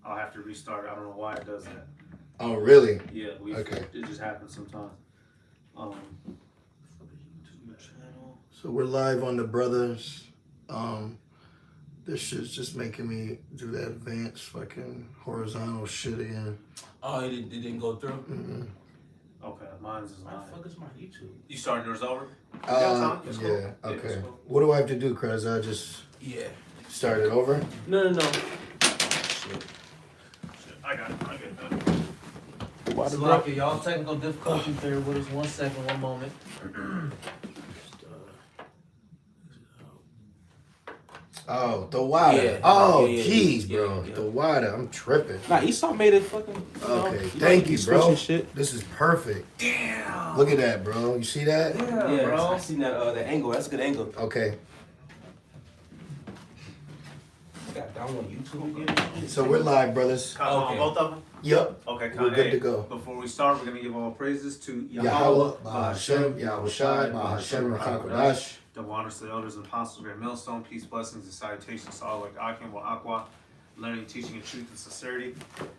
I'll have to restart it. I don't know why it does that. Oh, really? Yeah, Okay. It just happens sometimes. For the YouTube channel. So we're live on the brothers. This shit's just making me do that advanced fucking horizontal shit again. Oh, it didn't go through? Mm-hmm. Okay, mine's is Why live. the fuck is my YouTube? You starting yours over? Yeah, cool. okay. Cool. What do I have to do, Cuz? I just start it over? No. Shit. I got it. Sloppy, y'all. Technical difficulties there with us. 1 second, 1 moment. Oh, the water. Yeah. Jeez, bro. Yeah. The water. I'm tripping. Nah, Esau made it fucking. Okay, thank you, bro. Shit. This is perfect. Damn. Look at that, bro. You see that? Yeah, bro. I seen that angle. That's a good angle. Okay. Got down on YouTube again. So we're live, brothers. On both of them? Yep. Okay, We're good to go. Before we start, we're going to give all praises to Yahweh, Bahashem, Yahawashi, Bahashem, Rachakodash. Double honors to the elders and apostles, great millstone, peace, blessings, and salutations to all like Akim wa Aqua, learning, teaching, and truth and sincerity.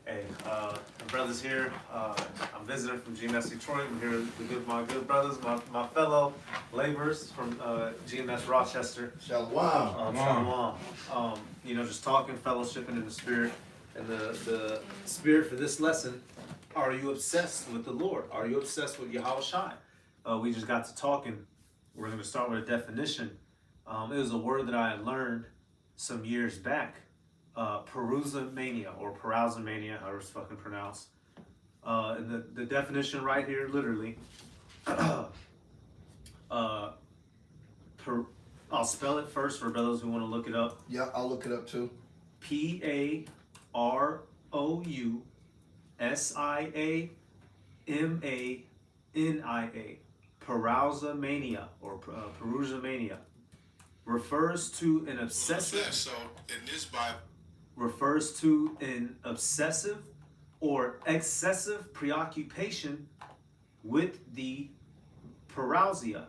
Hey, my brothers here. I'm visiting from GMS Detroit. I'm here with my good brothers, my fellow laborers from GMS Rochester. Shalom. Shalom. Just talking, fellowshipping in the spirit. And the spirit for this lesson, are you obsessed with the Lord? Are you obsessed with Yahawashi? We just got to talking. We're going to start with a definition. It was a word that I had learned some years back. Perusomania or parousomania, however it's fucking pronounced. And the definition right here, literally. I'll spell it first for those who want to look it up. Yeah, I'll look it up too. P-A-R-O-U-S-I-A-M-A-N-I-A. Parousomania or perusomania refers to an obsessive. So in this Bible, refers to an obsessive or excessive preoccupation with the parousia.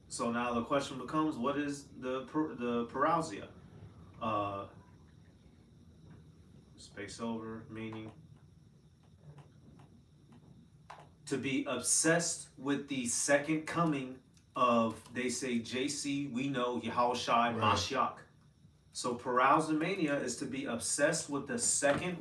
So now the question becomes, what is the parousia? Space over, meaning to be obsessed with the second coming of, they say, JC, we know, Yahawashi, Mashiach. So parousomania is to be obsessed with the second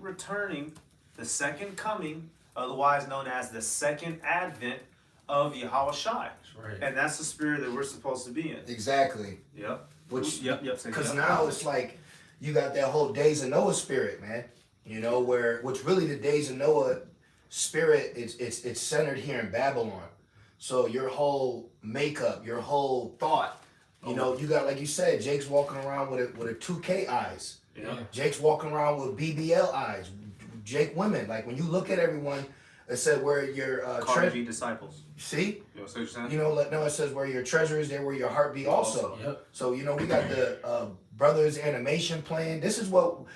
second coming, otherwise known as the second advent of Yahawashi. Right. And that's the spirit that we're supposed to be in. Exactly. Yep. Because now it's like you got that whole Days of Noah spirit, man. Which really the Days of Noah spirit, it's centered here in Babylon. So your whole makeup, your whole thought, you got, like you said, Jake's walking around with a 2K eyes. Yeah. Jake's walking around with BBL eyes. Jake women, like when you look at everyone, it said where your Carnegie disciples. See? You know what you're saying? It says where your treasure is, there where your heart be also. Yep. So we got the brothers animation playing. This is what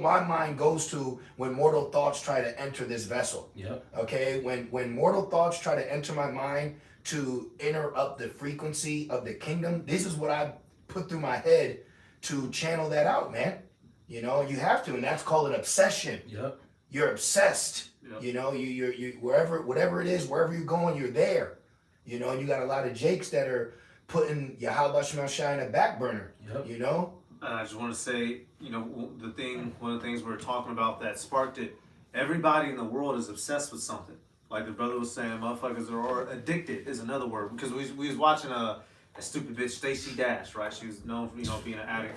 my mind goes to when mortal thoughts try to enter this vessel. Yep. Okay, when mortal thoughts try to enter my mind to interrupt the frequency of the kingdom, this is what I put through my head to channel that out, man. You have to, and that's called an obsession. Yep. You're obsessed. Yep. You whatever it is, wherever you're going, you're there. And you got a lot of Jakes that are putting Yahawashi in a back burner. Yep. I just want to say, one of the things we were talking about that sparked it. Everybody in the world is obsessed with something. Like the brother was saying, motherfuckers are addicted is another word, because we was watching a stupid bitch, Stacey Dash, right? She was known for being an addict.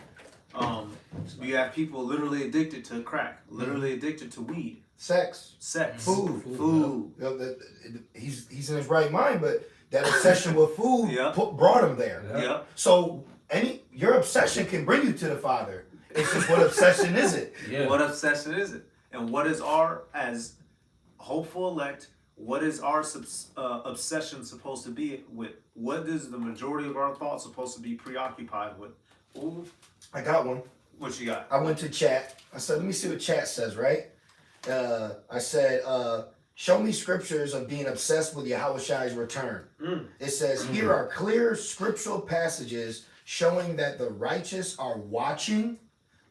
You have people literally addicted to crack, literally addicted to weed, sex, food. He's in his right mind, but that obsession with food brought him there. Yeah. So your obsession can bring you to the Father. It's just, what obsession is it? Yeah. What obsession is it? And what is our, as hopeful elect, what is our obsession supposed to be with? What is the majority of our thoughts supposed to be preoccupied with? Ooh. I got one. What you got? I went to chat. I said, let me see what chat says, right? I said, show me scriptures of being obsessed with Yahawashi's return. It says, here are clear scriptural passages showing that the righteous are watching,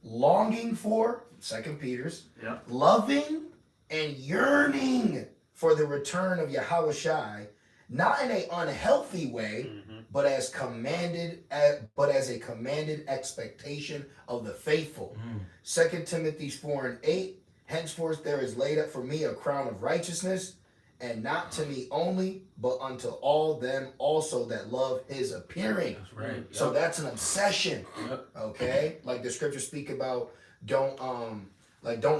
longing for, Second Peter's. Yeah. Loving and yearning for the return of Yahawashi, not in an unhealthy way, but as a commanded expectation of the faithful. 2 Timothy 4:8. Henceforth there is laid up for me a crown of righteousness, and not to me only, but unto all them also that love his appearing. That's right. So that's an obsession. Yep. Okay? Like the scriptures speak about, don't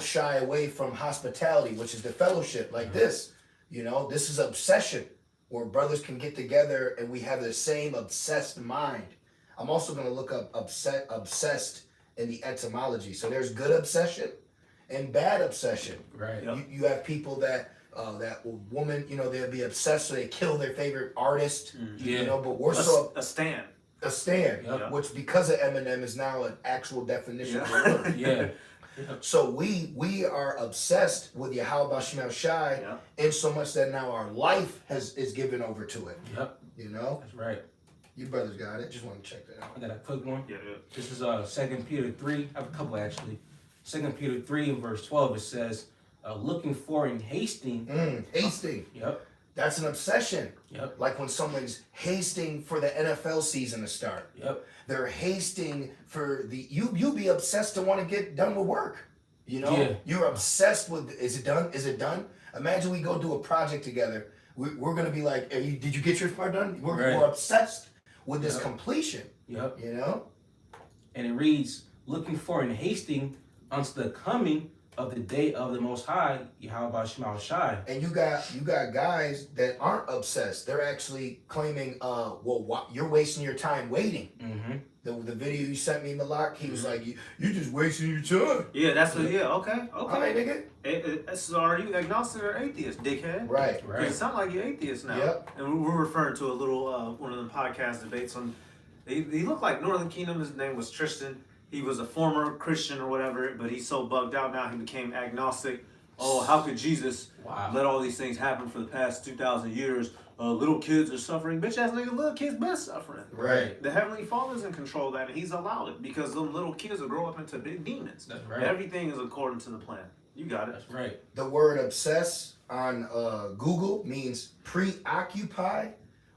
shy away from hospitality, which is the fellowship like this. You know, this is obsession where brothers can get together and we have the same obsessed mind. I'm also going to look up obsessed in the etymology. So there's good obsession and bad obsession. Right. Yep. You have people that woman, you know, they'll be obsessed, so they kill their favorite artist. Yeah. You know, but we're A stand. a stand, Yep. which because of Eminem is now an actual definition of the word. Yeah. So we are obsessed with Yahawashi Shai, Yeah. in so much that now our life is given over to it. Yep. You know, That's right. you brothers got it. Just want to check that out. I got a quick one. Yeah. This is 2 Peter 3. I have a couple actually. 2 Peter 3 and verse 12, it says, looking for and hasting. Hasting. Yep. That's an obsession. Yep. Like when someone's hasting for the NFL season to start. Yep. They're hasting for you'll be obsessed to want to get done with work. You know, Yeah. You're obsessed with, is it done? Is it done? Imagine we go do a project together. We're gonna be like, did you get your part done? We're obsessed with this completion. Yep. You know? And it reads, looking for and hasting unto the coming of the day of the Most High, Yahawashi Shai. And you got guys that aren't obsessed. They're actually claiming, you're wasting your time waiting. Mm-hmm. The video you sent me, Malak, he was like, you're just wasting your time. Yeah, that's what. Yeah, okay. All right, nigga. So are you agnostic or atheist, dickhead? Right. Right. You sound like you're atheist now. Yep. And we're referring to a little one of the podcast debates on. He looked like Northern Kingdom. His name was Tristan. He was a former Christian or whatever, but he's so bugged out now he became agnostic. Oh, how could Jesus let all these things happen for the past 2,000 years? Little kids are suffering. Bitch ass nigga, little kids been suffering. Right. The Heavenly Father's in control of that, and He's allowed it because them little kids will grow up into big demons. That's right. Everything is according to the plan. You got it. That's right. The word obsess on Google means preoccupy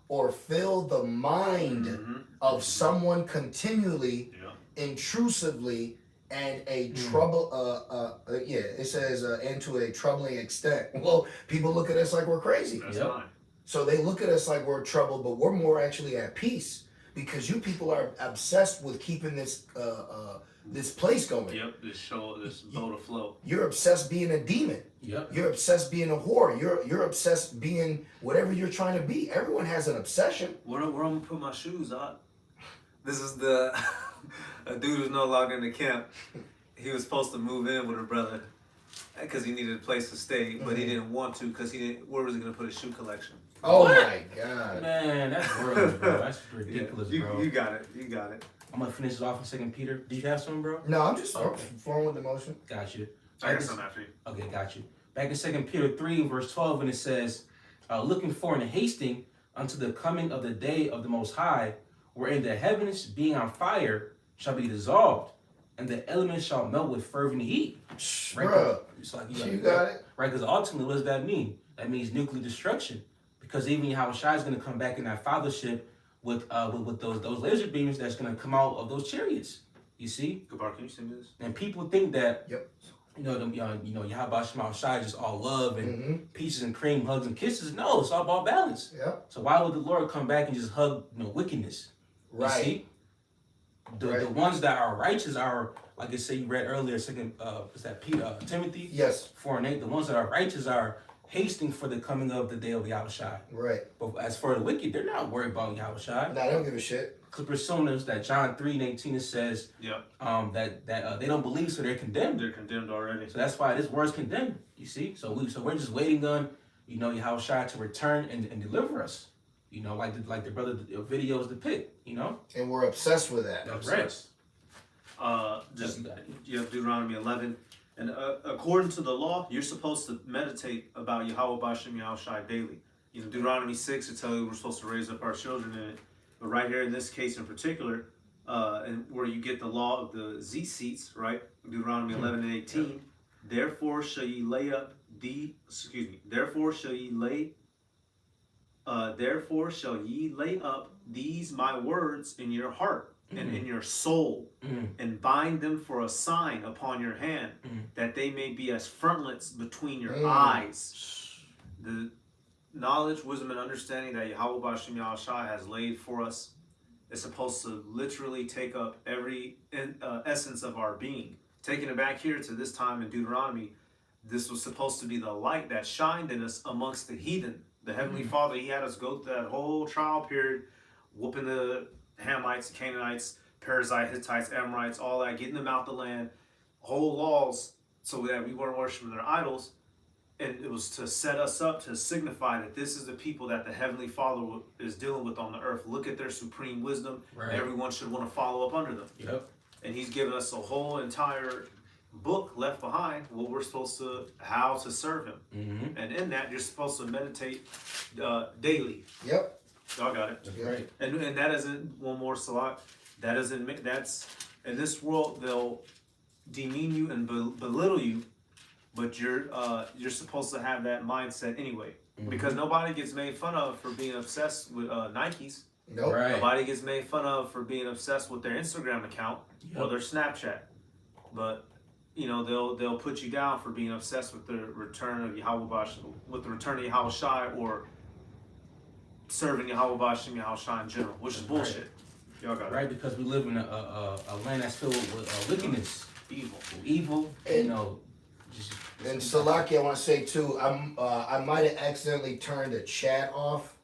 or fill the mind of someone continually, intrusively, and a it says and to a troubling extent. Well, people look at us like we're crazy. That's Yep. fine. So they look at us like we're troubled, but we're more actually at peace because you people are obsessed with keeping this place going. Yep. This boat afloat. You're obsessed being a demon. Yep. You're obsessed being a whore. You're obsessed being whatever you're trying to be. Everyone has an obsession. Where I'm gonna put my shoes on? This is the a dude who's no longer in the camp. He was supposed to move in with a brother because he needed a place to stay, but he didn't want to because he didn't. Where was he gonna put his shoe collection? Oh my God. Man, that's worldly, bro. That's ridiculous, bro. You got it. You got it. I'm gonna finish this off in 2 Peter. Did you have some, bro? No, I'm just Okay. flowing with the motion. Got you. I got some after you. Okay, got you. Back in 2 Peter 3, verse 12, and it says, looking for and hasting unto the coming of the day of the Most High, wherein the heavens, being on fire, shall be dissolved, and the elements shall melt with fervent heat. Right? Bruh, It's like you got it. Right, because ultimately, what does that mean? That means nuclear destruction. Because even Yahawashi is going to come back in that fathership with those laser beams that's going to come out of those chariots. You see? Gabar, can you send me this? And people think that, Yep. Yahawashi Shai is just all love and Mm-hmm. peaches and cream, hugs and kisses. No, it's all about balance. Yep. So why would the Lord come back and just hug wickedness? You Right. see? The ones that are righteous are, like I said, you read earlier, Timothy? Yes. 4:8. The ones that are righteous are hasting for the coming of the day of Yahawashi. Right. But as for the wicked, they're not worried about Yahawashi. Nah, I don't give a shit. Clippers showing us that John 3:18 it says Yeah. that they don't believe, so they're condemned. They're condemned already. So that's why this word's condemned. You see, so we're just waiting on Yahawashi to return and deliver us. Like the brother videos depict. And we're obsessed with that. That's right. Just You got it. you have Deuteronomy 11, and according to the law, you're supposed to meditate about Yahweh Bashem Yahushai daily. Deuteronomy 6, it tells you we're supposed to raise up our children in it. But right here in this case in particular, and where you get the law of the seats, right? Deuteronomy 11 and 18. Therefore shall ye lay up therefore shall ye lay up these my words in your heart and in your soul, and bind them for a sign upon your hand, that they may be as frontlets between your eyes. The knowledge, wisdom, and understanding that Yahweh Bashim Yahawashi has laid for us is supposed to literally take up every essence of our being. Taking it back here to this time in Deuteronomy, this was supposed to be the light that shined in us amongst the heathen. The Heavenly Father, He had us go through that whole trial period, whooping the Hamites, Canaanites, Perizzites, Hittites, Amorites, all that, getting them out the land, whole laws so that we weren't worshiping their idols. And it was to set us up to signify that this is the people that the Heavenly Father is dealing with on the earth. Look at their supreme wisdom. Right. Everyone should want to follow up under them. Yep. And He's given us a whole entire book left behind, what we're supposed to, how to serve Him. Mm-hmm. And in that, you're supposed to meditate daily. Yep. Y'all got it. Right. And that isn't, one more salat, that isn't, that's, in this world, they'll demean you and belittle you, but you're supposed to have that mindset anyway. Mm-hmm. Because nobody gets made fun of for being obsessed with Nikes. Nope. Right. Nobody gets made fun of for being obsessed with their Instagram account or their Snapchat. But you know, they'll put you down for being obsessed with the return of Yahweh, with the return of Yahawashi, or serving Yahweh Yahawashi in general, which is bullshit. Right. Y'all got it. Right, because we live in a land that's filled with wickedness, evil. And, you know. And Salaki, I want to say too, I might have accidentally turned the chat off.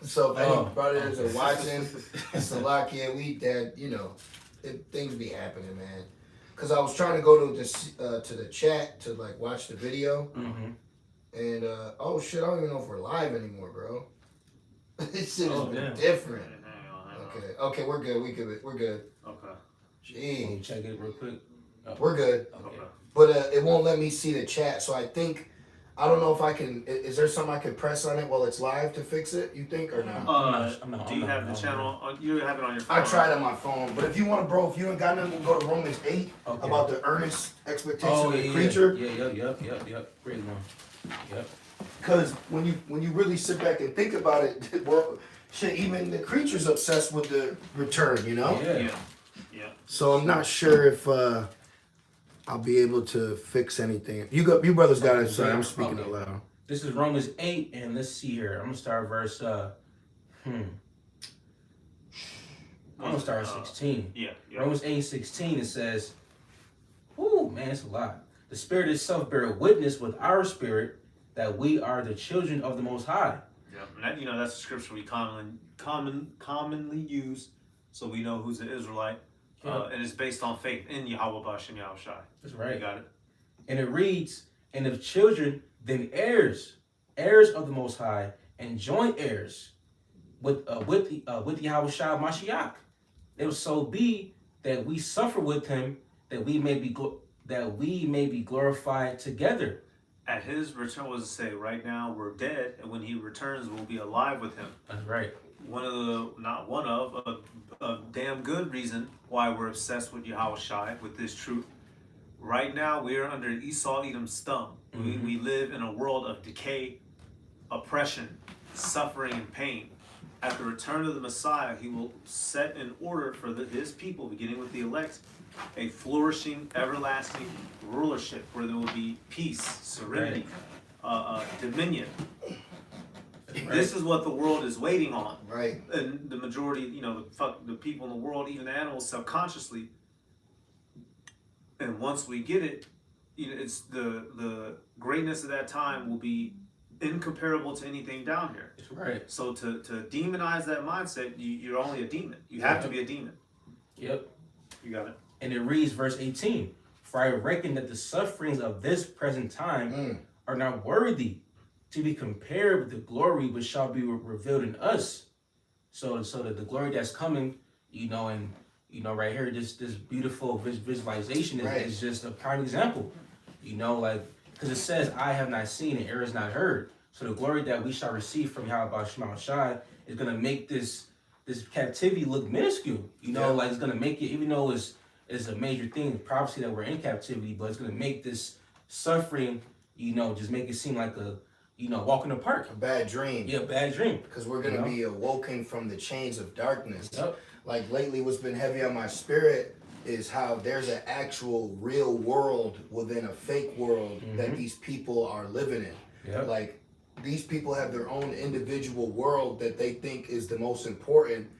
So if any brothers are watching, Salaki, things be happening, man. Cause I was trying to go to this to the chat to like watch the video, and oh shit, I don't even know if we're live anymore, bro. This shit is different. Okay, we're good. We're good. Okay. Gee. Check it real quick. We're good. Okay. But it won't let me see the chat, so I think I don't know if I can. Is there something I can press on it while it's live to fix it? You think or not? Do you have the channel? You have it on your phone? I tried on my phone, but if you want to, bro, if you ain't got nothing, we'll go to Romans 8 about the earnest expectation of the creature. Yep. Great one. Yep. Because when you really sit back and think about it, shit, even the creature's obsessed with the return, you know? Yeah. So I'm not sure if I'll be able to fix anything. You brothers got it. Sorry, I'm speaking out loud. This is Romans 8, and let's see here. I'm gonna start verse. I'm gonna start at 16. Yeah. Romans 8:16. It says, "Whoo, man, it's a lot. The Spirit itself bear witness with our spirit that we are the children of the Most High." Yeah, and that's a scripture we commonly use, so we know who's an Israelite. And it's based on faith in Yahweh Bashim Yahawashi. That's right. You got it. And it reads, "And if children, then heirs of the Most High, and joint heirs with Yahawashi Mashiach. It will so be that we suffer with Him, that we may be glorified together." At His return, what does it say? Right now we're dead, and when He returns, we'll be alive with Him. That's right. A damn good reason why we're obsessed with Yahawashi, with this truth. Right now, we are under Esau Edom's thumb. Mm-hmm. We live in a world of decay, oppression, suffering, and pain. At the return of the Messiah, He will set in order for His people, beginning with the elect, a flourishing, everlasting rulership where there will be peace, serenity, dominion. Right. This is what the world is waiting on. Right. And the majority, the people in the world, even the animals, subconsciously. And once we get it, it's the greatness of that time will be incomparable to anything down here. That's right. So to demonize that mindset, you're only a demon. You have to be a demon. Yep. You got it. And it reads, verse 18, "For I reckon that the sufferings of this present time are not worthy to be compared with the glory which shall be revealed in us." So that the glory that's coming, and right here, this beautiful visualization is just a prime example. Because it says, "I have not seen and ear has not heard." So the glory that we shall receive from Yahweh Shai is going to make this this captivity look minuscule. You know, like it's gonna make it, even though it's a major thing, prophecy that we're in captivity, but it's gonna make this suffering, you know, just make it seem like a, you know, walk in the park. A bad dream. Yeah, bad dream. Because we're gonna be awoken from the chains of darkness. Yep. Like lately, what's been heavy on my spirit is how there's an actual real world within a fake world that these people are living in. Yep. Like these people have their own individual world that they think is the most important,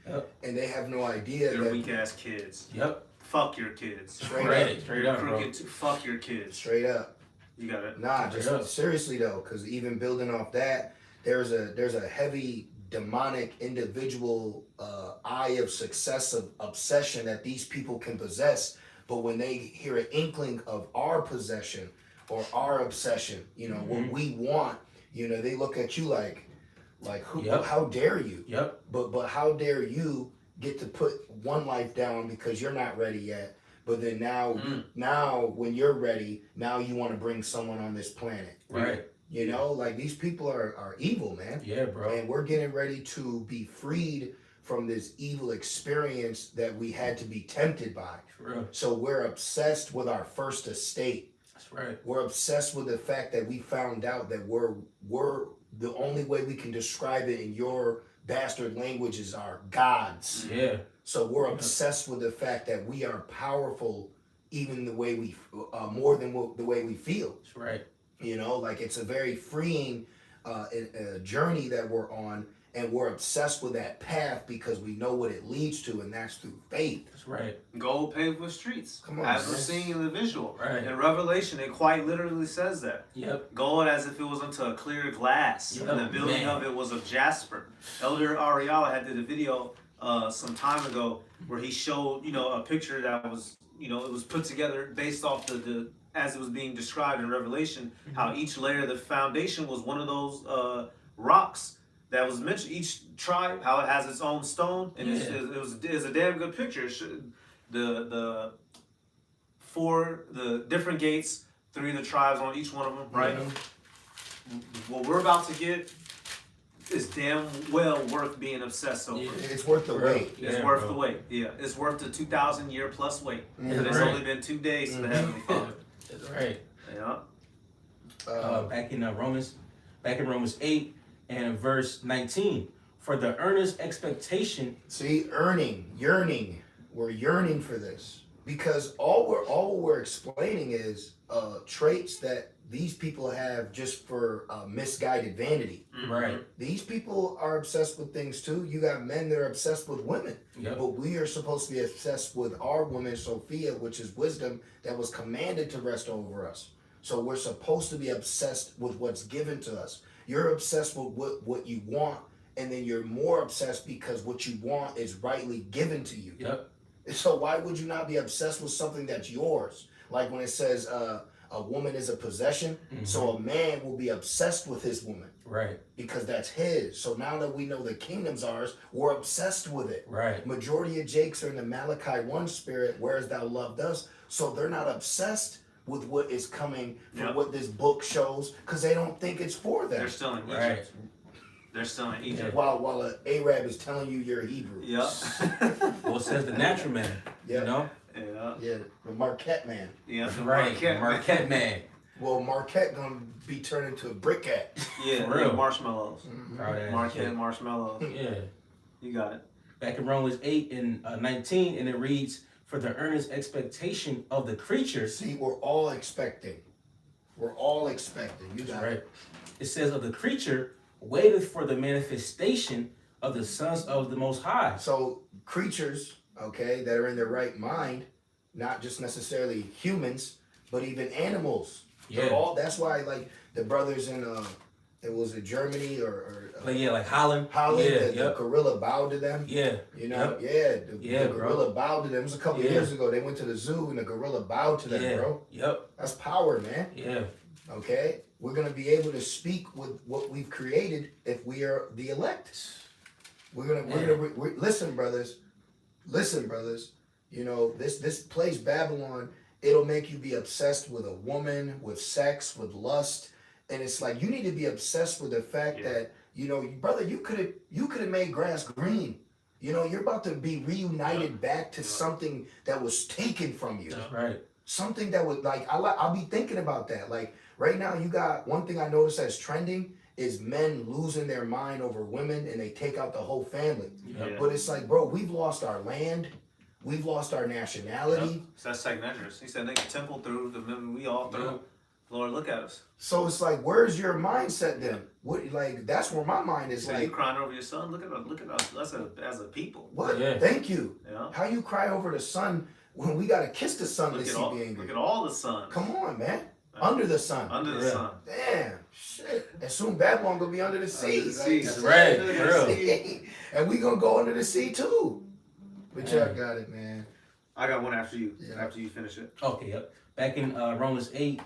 and they have no idea They're that weak ass kids. Yep. Fuck your kids. Straight up, bro. Fuck your kids. straight up. You got it. Nah, Straight just up. seriously though, because even building off that, there's a heavy demonic individual eye of success of obsession that these people can possess. But when they hear an inkling of our possession or our obsession, you know, what we want, you know, they look at you like who? How dare you? Yep. But how dare you get to put one life down because you're not ready yet? But then now when you're ready, now you want to bring someone on this planet. Right. You know, like these people are evil, man. Yeah, bro. And we're getting ready to be freed from this evil experience that we had to be tempted by. For real. So we're obsessed with our first estate. That's right. We're obsessed with the fact that we found out that we're the only way we can describe it in your bastard language is our gods. Yeah. So we're obsessed with the fact that we are powerful, even the way we more than the way we feel. That's right. You know, like it's a very freeing journey that we're on, and we're obsessed with that path because we know what it leads to, and that's through faith. That's right. Gold paved with streets. Come on, as man. we're seeing in the visual. Right. In Revelation, it quite literally says that. Yep. Gold as if it was into a clear glass. Yep. And the building of it was of jasper. Elder Ariala had did a video some time ago where he showed, you know, a picture that was, you know, it was put together based off the as it was being described in Revelation, how each layer of the foundation was one of those rocks that was mentioned. Each tribe, how it has its own stone, and it's a damn good picture. The different gates, 3 of the tribes on each one of them, right? What we're about to get is damn well worth being obsessed over. Yeah. It's worth the wait. It's worth the wait. Yeah, it's worth the 2,000 year plus wait. Yeah, And it's right. only been 2 days to the Heavenly Father. That's right. Yeah. Back in Romans 8 and verse 19, for the earnest expectation. See, yearning. We're yearning for this because all we're explaining is traits that these people have just for misguided vanity. Right. These people are obsessed with things too. You got men that are obsessed with women. Yep. But we are supposed to be obsessed with our woman, Sophia, which is wisdom that was commanded to rest over us. So we're supposed to be obsessed with what's given to us. You're obsessed with what you want, and then you're more obsessed because what you want is rightly given to you. Yep. So why would you not be obsessed with something that's yours? Like when it says a woman is a possession, so a man will be obsessed with his woman. Right. Because that's his. So now that we know the kingdom's ours, we're obsessed with it. Right. Majority of Jakes are in the Malachi 1 spirit, whereas thou loved us. So they're not obsessed with what is coming from what this book shows, because they don't think it's for them. They're still in Egypt. Right. They're still in Egypt. While an Arab is telling you you're Hebrew. Yeah. Well, it says the natural man. Yeah. You know? Yeah. Yeah, the Marquette man. Yeah. Right. Marquette. Marquette man. Well, Marquette gonna be turned into a briquette. Yeah. For real. Marshmallows. Proud ass Marquette shit. marshmallows. Yeah. You got it. Back in Romans 8 and 19, and it reads, for the earnest expectation of the creature. See, we're all expecting. We're all expecting. You got Right. it. It says of the creature waited for the manifestation of the sons of the Most High. So creatures, okay, that are in their right mind, not just necessarily humans, but even animals. They're Yeah. all, that's why, like the brothers in it was in Germany or Like, yeah, like Holland. Holland, Yeah, the gorilla bowed to them. Yeah. You know, Yep. the gorilla bowed to them. It was a couple Yeah. years ago. They went to the zoo and the gorilla bowed to them, Yeah. bro. Yep. That's power, man. Yeah. Okay, we're gonna be able to speak with what we've created if we are the elect. We're gonna listen, brothers. Listen, brothers. You know this place Babylon. It'll make you be obsessed with a woman, with sex, with lust, and it's like you need to be obsessed with the fact that you know, brother, you could have made grass green. You know, you're about to be reunited back to something that was taken from you. That's right. Something that would like I'll be thinking about that. Like right now, you got one thing I noticed that's trending is men losing their mind over women and they take out the whole family. Yeah. But it's like, bro, we've lost our land, we've lost our nationality. Yep. So that's second entrance. He said, nigga, temple through, the we all through. Yep. Lord, look at us. So it's like, where's your mindset then? What like that's where my mind is So like. you crying over your son? Look at us as a people. What? Yeah. Thank you. Yeah. How you cry over the sun when we gotta kiss the sun to Look see at all, be angry? look at all the sons. Come on, man. Under the sun. Under the Yeah. sun. Damn, shit. And soon Babylon gonna be under the sea. the sea. Like, That's right. Under the For real. sea. and we gonna go under the sea too. But y'all Man. got it, man. I got one after you. Yeah. After you finish it. Okay, yep. Back in Romans 8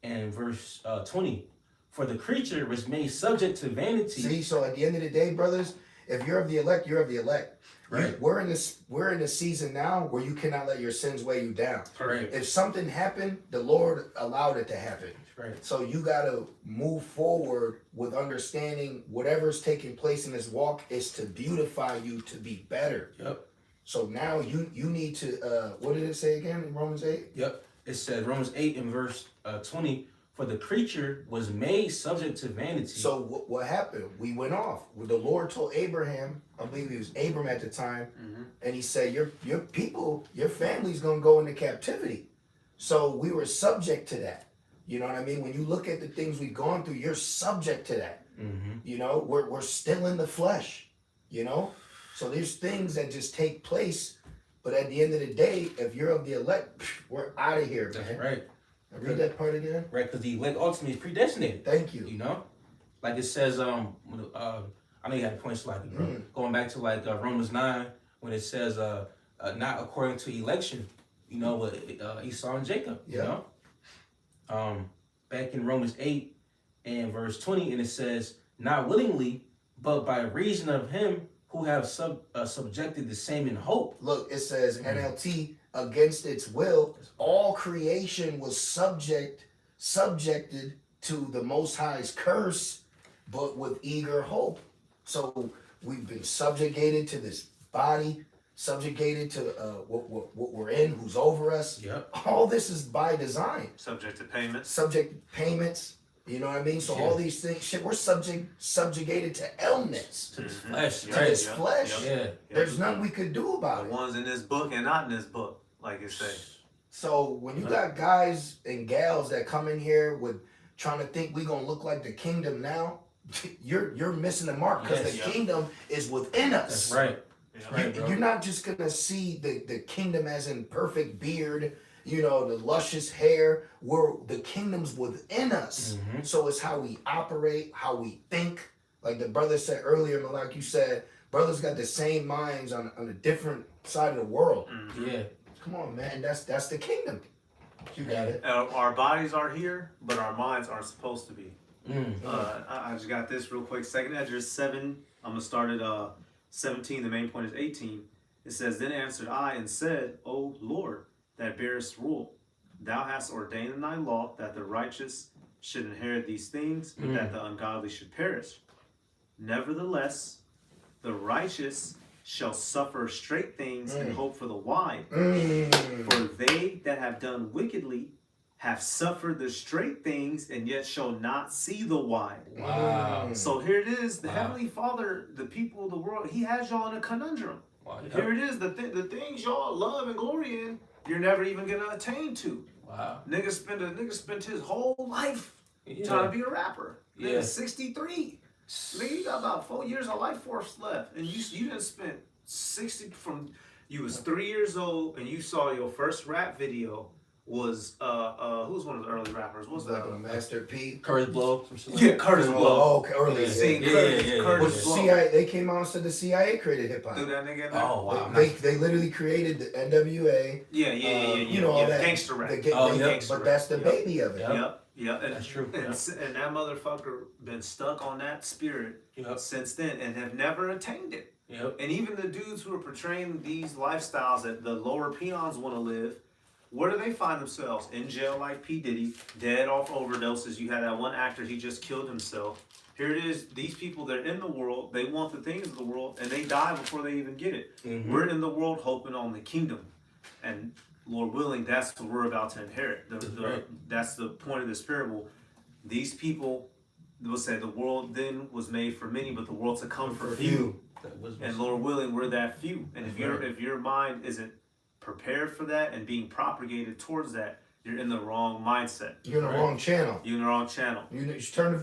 and verse 20. For the creature was made subject to vanity. See, so at the end of the day, brothers, if you're of the elect, you're of the elect. Right. We're in a season now where you cannot let your sins weigh you down. Perfect. If something happened, the Lord allowed it to happen. Right. So you gotta move forward with understanding whatever's taking place in this walk is to beautify you to be better. Yep. So now you need to what did it say again in Romans 8? Yep. It says Romans 8 and verse 20. For the creature was made subject to vanity. So what happened? We went off. The Lord told Abraham, I believe he was Abram at the time, and he said, your people, your family's gonna go into captivity. So we were subject to that. You know what I mean? When you look at the things we've gone through, you're subject to that. You know, we're still in the flesh, you know? So there's things that just take place, but at the end of the day, if you're of the elect, we're out of here, man. That's right. Read that part again. Right, because the elect ultimately is predestinated. Thank you. You know? Like it says, I know you had points like it, bro. Going back to like Romans 9, when it says not according to election, you know, with Esau and Jacob, you Yeah. know? Back in Romans 8 and verse 20, and it says, not willingly, but by reason of him who have subjected the same in hope. Look, it says NLT, against its will, all creation was subjected to the Most High's curse, but with eager hope. So we've been subjugated to this body, subjugated to what we're in, who's over us. Yep. All this is by design. Subject to payments. Subject payments. You know what I mean? So all these things, shit, we're subjugated to ailments, To this flesh, to right? this flesh. Yeah. There's nothing we could do about The it. ones in this book and not in this book, like it say. So when you got guys and gals that come in here with trying to think we gonna look like the kingdom now, you're missing the mark because the Yes. kingdom is within us. That's right. Yeah. Right, bro. You're not just gonna see the kingdom as in perfect beard, you know, the luscious hair. The kingdom's within us. So it's how we operate, how we think. Like the brother said earlier, like you said, brothers got the same minds on a different side of the world. Yeah. Come on, man. That's the kingdom. You got it. Our bodies are here, but our minds aren't supposed to be. I just got this real quick. Second Esdras 7. I'm gonna start at 17. The main point is 18. It says, "Then answered I and said, O Lord, that bearest rule, thou hast ordained in thy law that the righteous should inherit these things, but that the ungodly should perish. Nevertheless, the righteous shall suffer straight things and hope for the wide. For they that have done wickedly have suffered the straight things and yet shall not see the wide." Wow. So here it is, the Heavenly Father, the people of the world, He has y'all in a conundrum. Wow. Here it is, the things y'all love and glory in, you're never even gonna attain to. Wow. Nigga spent his whole life trying to be a rapper. Yeah. Nigga 63. Nigga, you got about 4 years of life force left, and you done spent 60 from you was 3 years old, and you saw your first rap video was who's one of the early rappers? What's Like a that? Master P. Curtis Blow. Yeah, Curtis Blow. Oh, okay, early. Yeah. Seen Yeah, Curtis, yeah, yeah. Well, Curtis Blow. CIA, they came out and said the CIA created hip hop. Do that nigga in there? Oh wow. They literally created the NWA. Yeah. You know all that. Gangster rap. But that's the baby of it. Yep. Yep. And, That's true. And that motherfucker been stuck on that spirit Yep. since then and have never attained it. Yep. And even the dudes who are portraying these lifestyles that the lower peons want to live, Where do they find themselves? In jail like P. Diddy, dead off overdoses. You had that one actor, he just killed himself. Here it is, these people, they're in the world, they want the things of the world, and they die before they even get it. We're in the world hoping on the kingdom. And Lord willing, that's what we're about to inherit. That's the point of this parable. These people will say the world then was made for many, but the world to come for few. And Lord willing, we're that few. And if your mind isn't prepared for that and being propagated towards that, you're in the wrong mindset. You're in the wrong channel. You're in the wrong channel. You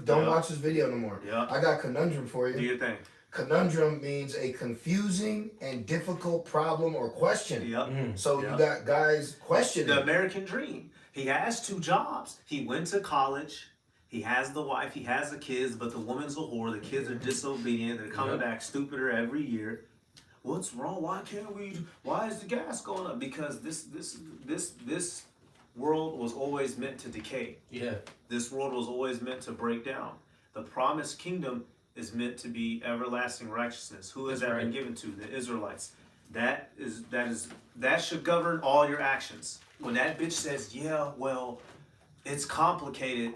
don't watch this video no more. Yeah. I got conundrum for you. Do your thing. Conundrum means a confusing and difficult problem or question. Yep. So you got guys questioning. The American dream. He has 2 jobs. He went to college. He has the wife. He has the kids. But the woman's a whore. The kids are disobedient. They're coming back stupider every year. What's wrong? Why can't we? Why is the gas going up? Because this world was always meant to decay. Yeah. This world was always meant to break down. The promised kingdom is meant to be everlasting righteousness. Who has that been given to? The Israelites. That should govern all your actions. When that bitch says, yeah, well, it's complicated,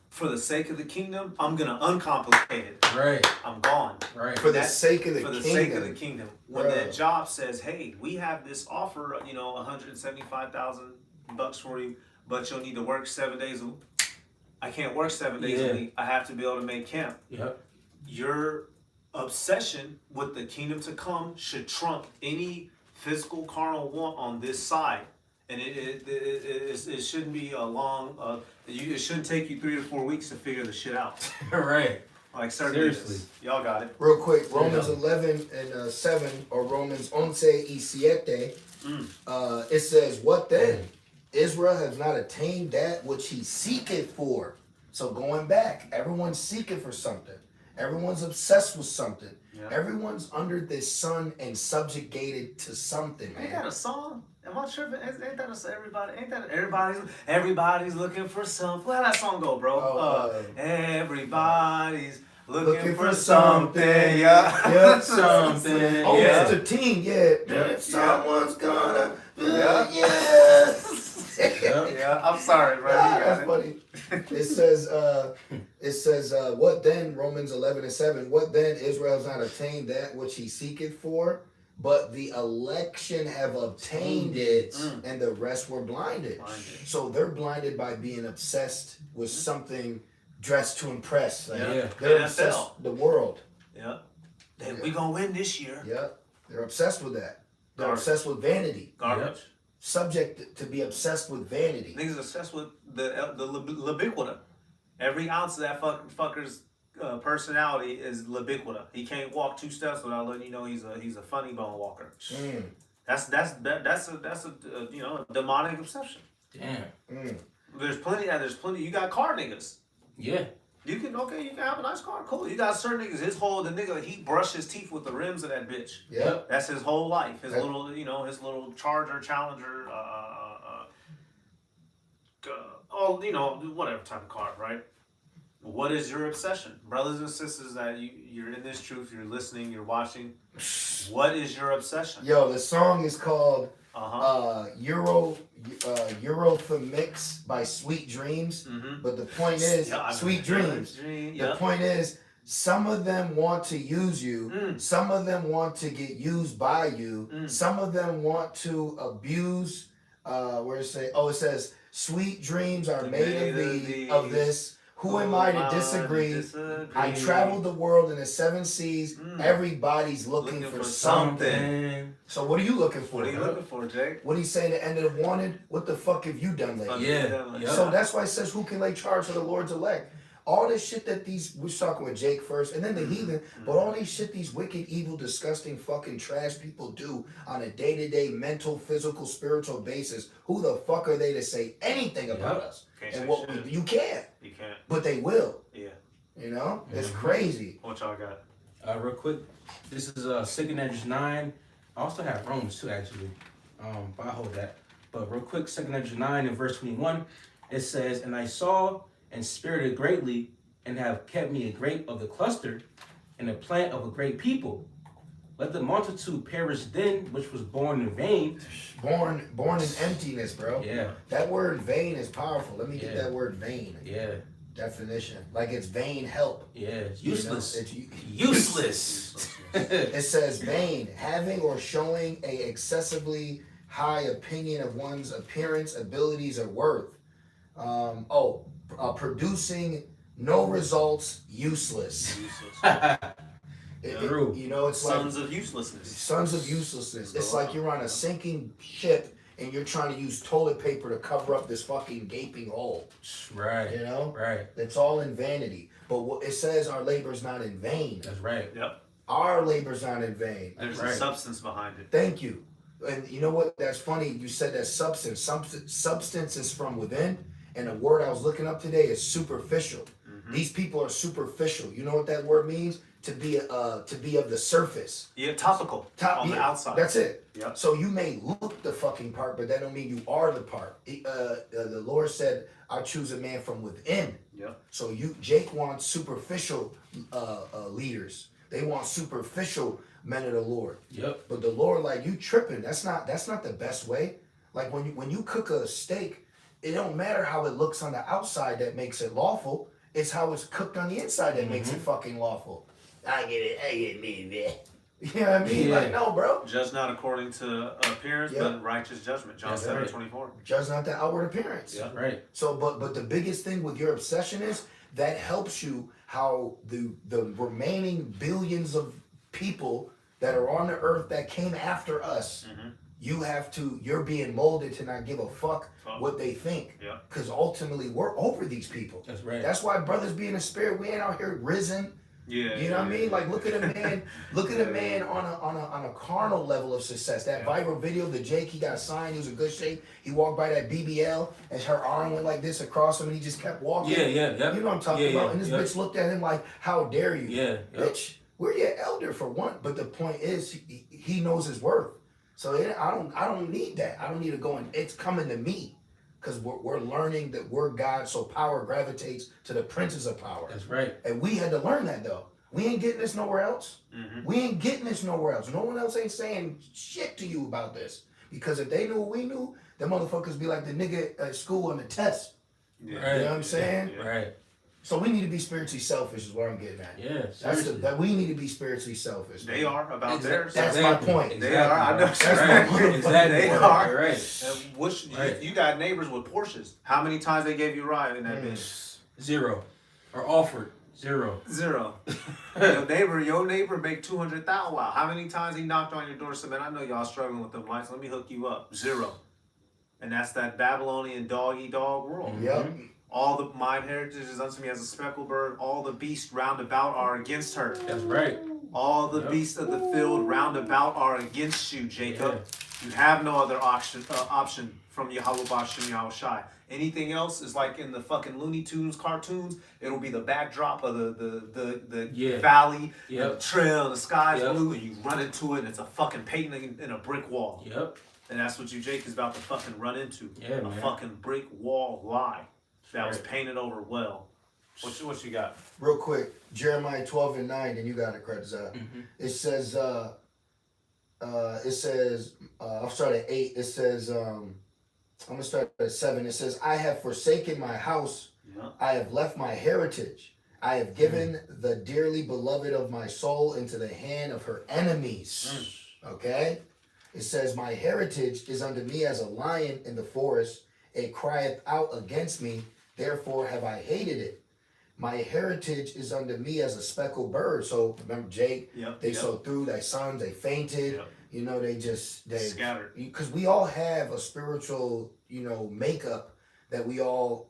for the sake of the kingdom, I'm gonna uncomplicate it. Right. I'm gone. Right. For the sake of the kingdom. For the sake of the kingdom. When that job says, hey, we have this offer, $175,000 for you, but you'll need to work 7 days a week. I can't work 7 days a week. I have to be able to make camp. Yep. Your obsession with the kingdom to come should trump any physical carnal want on this side. And it shouldn't be a long, it shouldn't take you 3 to 4 weeks to figure the shit out. Right. Like, seriously. Y'all got it. Real quick, Romans 11 and 7, or Romans 11:7, it says, what then? Israel has not attained that which he seeketh for. So going back, everyone's seeking for something. Everyone's obsessed with something. Yeah. Everyone's under this sun and subjugated to something, man. Ain't that a song? Am I tripping? Ain't that everybody's looking for something? Where that song go, bro? Everybody's looking for something. Yeah. Something. Oh, Mr. Teen, yeah. Someone's gonna. Yeah. I'm sorry, bro. That's funny. It says, what then, Romans 11:7, what then, Israel has not attained that which he seeketh for, but the election have obtained it, and the rest were blinded. So they're blinded by being obsessed with something dressed to impress. Like, they're obsessed with the world. Yeah. We gonna win this year. Yeah. They're obsessed with that. They're obsessed with vanity. Garbage. Subject to be obsessed with vanity. Niggas obsessed with the libiquita. Every ounce of that fucker's personality is libiquita. He can't walk 2 steps without letting you know he's a funny bone walker. That's a demonic obsession. Damn. There's plenty. You got car niggas. Yeah. You can have a nice car, cool. You got certain niggas. The nigga, he brushed his teeth with the rims of that bitch. Yep. That's his whole life. His little Charger, Challenger, whatever type of car, right? What is your obsession, brothers and sisters? That you're in this truth. You're listening. You're watching. What is your obsession? Yo, the song is called Eurofemix by Sweet Dreams. But the point is, Sweet Dreams. The point is, some of them want to use you. Some of them want to get used by you. Some of them want to abuse. It says, sweet dreams are made of this. Who am I to disagree? I traveled the world in the 7 seas. Everybody's looking for something. So what are you looking for? What are you looking for, Jake? What he's saying, the end of the wanted? What the fuck have you done lately? Yeah. So that's why it says, who can lay charge for the Lord's elect? All this shit that we're talking with Jake first, and then the heathen, but all these shit these wicked, evil, disgusting, fucking trash people do on a day-to-day mental, physical, spiritual basis, who the fuck are they to say anything about us? And what you can't. You can't. But they will. Yeah. You know? It's crazy. What y'all got? Real quick, this is 2 Corinthians 9. I also have Romans too, actually. But I hold that. But real quick, 2 Corinthians 9 and verse 21, it says, and I saw and spirited greatly, and have kept me a grape of the cluster, and a plant of a great people. let the multitude perish then, which was born in vain. Born in emptiness, bro. Yeah. That word vain is powerful. Let me get Yeah. that word vain. Yeah. Definition. Like it's vain help. Yeah. It's You know, useless. it's Useless. It says vain, having or showing a excessively high opinion of one's appearance, abilities, or worth. Producing no results, useless. Useless. You know, it's Sons like of uselessness. sons of uselessness. It's like you're on a sinking ship and you're trying to use toilet paper to cover up this fucking gaping hole. Right. You know? Right. It's all in vanity. But what it says our labor's not in vain. That's right. Yep. Our labor's not in vain. There's Right. a substance behind it. Thank you. And you know what? That's funny. You said that substance. Substance is from within. And the word I was looking up today is superficial. Mm-hmm. These people are superficial. You know what that word means? To be of the surface. Yeah, topical. On the outside. That's it. Yep. So you may look the fucking part, but that don't mean you are the part. The Lord said, "I choose a man from within." Yep. So Jake wants superficial leaders. They want superficial men of the Lord. Yep. But the Lord, like, you tripping. That's not the best way. Like when you cook a steak, it don't matter how it looks on the outside that makes it lawful. It's how it's cooked on the inside that makes it fucking lawful. I get it, man. You know what I mean? Yeah. Like, no, bro. Judge not according to appearance, Yep. but righteous judgment. John That's 7:24. Judge not the outward appearance. Yeah. Right. So, but the biggest thing with your obsession is that helps you how the remaining billions of people that are on the earth that came after us, Mhm. you're being molded to not give a fuck what they think. Yeah. Because ultimately we're over these people. That's right. That's why brothers be in the spirit. We ain't out here risen. Yeah. You know what I mean? Like look at a man, Yeah. on a carnal level of success. That viral video, the Jake, he got signed, he was in good shape. He walked by that BBL and her arm went like this across him and he just kept walking. Yeah. Yeah. You know what I'm talking about? And this yeah. bitch looked at him like, how dare you? Yeah. Yep. Bitch, we're your elder for one. But the point is he knows his worth. So I don't need that. I don't need to go and it's coming to me. Because we're learning that we're God, so power gravitates to the princes of power. That's right. And we had to learn that though. We ain't getting this nowhere else. Mhm. We ain't getting this nowhere else. No one else ain't saying shit to you about this. Because if they knew what we knew, them motherfuckers be like the nigga at school on the test. Yeah. Right. You know what I'm saying? Yeah. Right. So we need to be spiritually selfish is what I'm getting at. Yeah. That's Seriously. that we need to be spiritually selfish. They are about Exactly. theirs. That's my point. Exactly. They are. I know. That's my Right. point. Exactly. They are. Right. And which, Right. you got neighbors with Porsches. How many times they gave you a ride in that Mm. bitch? 0. Or offered. 0. 0. your neighbor make 200,000. Wow. How many times he knocked on your door and said, "Man, I know y'all struggling with them lights. Let me hook you up." 0. And that's that Babylonian dog eat dog world. Yep. All the mine heritage is unto me as a speckled bird. All the beasts round about are against her. That's right. All the Yep. beasts of the field round about are against you, Jacob. You have no other option from Yahawashi and Yahawashi. Anything else is like in the fucking Looney Tunes cartoons. It'll be the backdrop of the Yeah. valley, Yep. the trail, and the sky's Yep. blue, and you run into it, and it's a fucking painting in a brick wall. Yep. And that's what you, Jake, is about to fucking run into. Yeah, a man. fucking brick wall lie that was Right. painted over well. What you got? Real quick, Jeremiah 12:9, and you got it, Kretza. Mhm. It says, I'll start at 8. It says, I'm gonna start at 7. It says, I have forsaken my house, Yeah. I have left my heritage. I have given the dearly beloved of my soul into the hand of her enemies. Okay? It says, my heritage is unto me as a lion in the forest. It crieth out against me, therefore have I hated it. My heritage is unto me as a speckled bird. So remember Jake, Yep. they yep. saw through thy sons, they fainted. Yep. You know, they Scattered. because we all have a spiritual, makeup that we all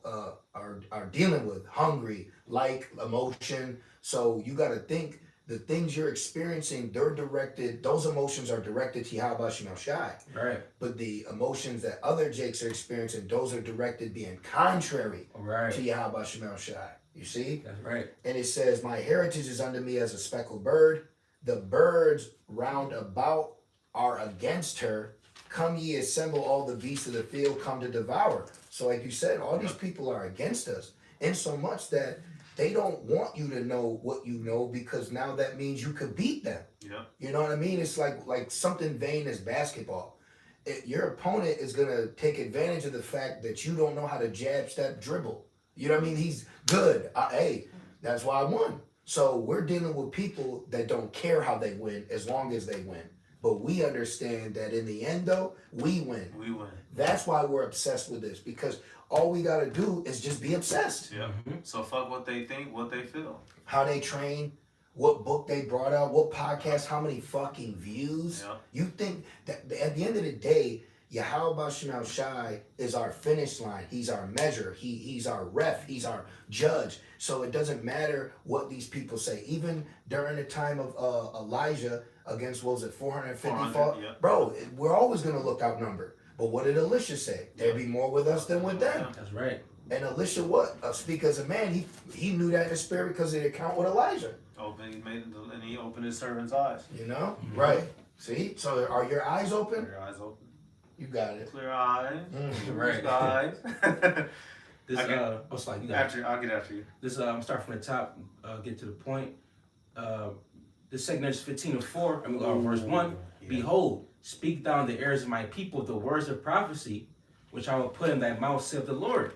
are dealing with, hungry, like emotion. So you got to think the things you're experiencing, those emotions are directed to Yahawashi Shai. Right. But the emotions that other Jakes are experiencing, those are directed being contrary Right. to Yahawashi Shai. You see? That's right. And it says, my heritage is unto me as a speckled bird. The birds round about are against her. Come ye assemble all the beasts of the field, come to devour. So like you said, all these people are against us. In so much that they don't want you to know what you know because now that means you could beat them. Yeah. You know what I mean? It's like something vain as basketball. Your opponent is gonna take advantage of the fact that you don't know how to jab, step, dribble. You know what I mean? He's good. Hey, that's why I won. So we're dealing with people that don't care how they win as long as they win. But we understand that in the end, though, we win. We win. That's why we're obsessed with this, because all we gotta do is just be obsessed. Yeah. So fuck what they think, what they feel. How they train, what book they brought out, what podcast, how many fucking views. Yeah. You think that at the end of the day, Yahawashi is our finish line. He's our measure. He's our ref. He's our judge. So it doesn't matter what these people say. Even during the time of Elijah against, what was it, 450 400, yeah. Bro, we're always going to look outnumbered. But what did Elisha say? There'd be more with us than with them. That's right. And Elisha, what? Speak as a man. He knew that in the spirit because of the account with Elijah. And he opened his servant's eyes. You know? Right. See? So are your eyes open? Clear eyes open. You got it. Clear eyes. Right. Eyes. This like you got I'll get after you. this. I'm start from the top. Get to the point. This second verse 15:4. Verse 1. Yeah. Behold, speak thou in the ears of my people the words of prophecy, which I will put in thy mouth, saith the Lord.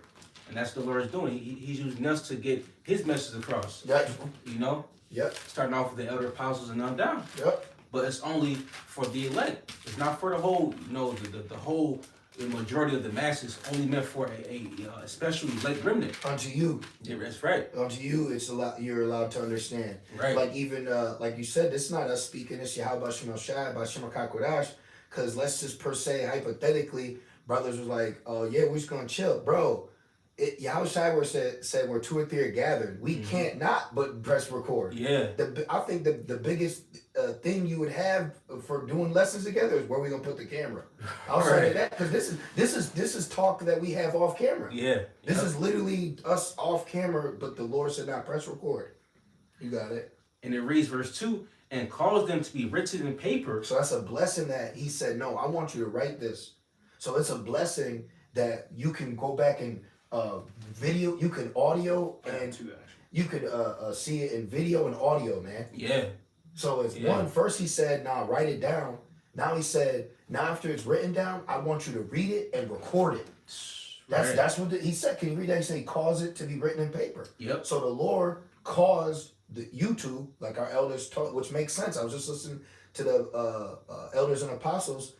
And that's what the Lord's doing. He's using us to get his message across. Yep. You know, Yep. starting off with the elder apostles and on down. Yep. But it's only for the elect. It's not for the whole, the majority of the masses. Only meant for a special elect remnant. Unto you. Yeah, that's right. Unto you, you're allowed to understand. Right. Like even like you said, this is not us speaking. It's Yahweh Shemel by Shemakakodash. Because let's just per se hypothetically, brothers was like, oh yeah, we're just gonna chill, bro. Yahweh said we're 2 or 3 are gathered. We can't not but press record. Yeah. I think the biggest thing you would have for doing lessons together is where we gonna put the camera. Outside of that, because this is talk that we have off camera. Yeah. This is literally us off camera, but the Lord said not press record. You got it. And it reads verse 2, and cause them to be written in paper. So that's a blessing that he said, no, I want you to write this. So it's a blessing that you can go back and video, you can audio, and you could see it in video and audio, man. Yeah. So it's one, first he said, nah, write it down. Now he said, now after it's written down, I want you to read it and record it. That's what he said. Can you read that? He said he caused it to be written in paper. Yep. So the Lord caused the YouTube, like our elders taught, which makes sense. I was just listening to the elders and apostles.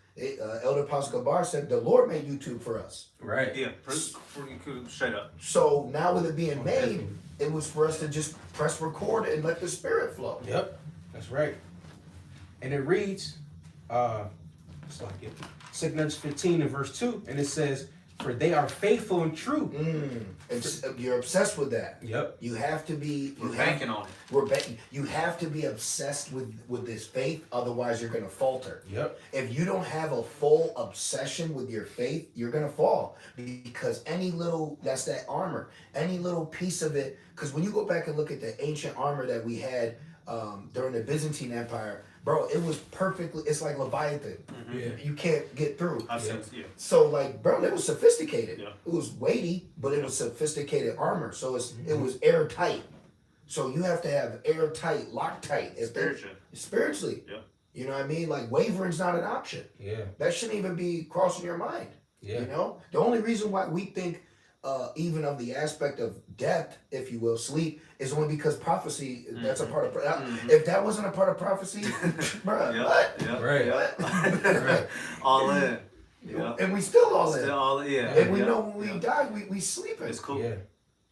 Elder Apostle Gabar said the Lord made YouTube for us. Right. Yeah. Straight up. So now with it being made, it was for us to just press record and let the Spirit flow. Yep. That's right. And it reads, it's like it. 2 Corinthians 15 and verse 2, and it says, for they are faithful and true. You're obsessed with that. Yep. You have to be. We're banking on it. You have to be obsessed with this faith, otherwise you're gonna falter. Yep. If you don't have a full obsession with your faith, you're gonna fall, because that's that armor, any little piece of it. Because when you go back and look at the ancient armor that we had during the Byzantine Empire, bro, it was perfectly. It's like Leviathan. Yeah. You can't get through. Yeah. So like, bro, it was sophisticated. Yeah. It was weighty, but it was sophisticated armor. So it was airtight. So you have to have airtight, Loctite. Spiritually. Yeah. You know what I mean? Like wavering's not an option. Yeah. That shouldn't even be crossing your mind. Yeah. You know? The only reason why we think even of the aspect of death, if you will, sleep, is only because prophecy, that's a part of if that wasn't a part of prophecy, bro, what? Yeah. Right. Right. All in. Yeah. And we still all in. Still all in. Yeah. And we know when we die, we sleeping. It's cool. Yeah.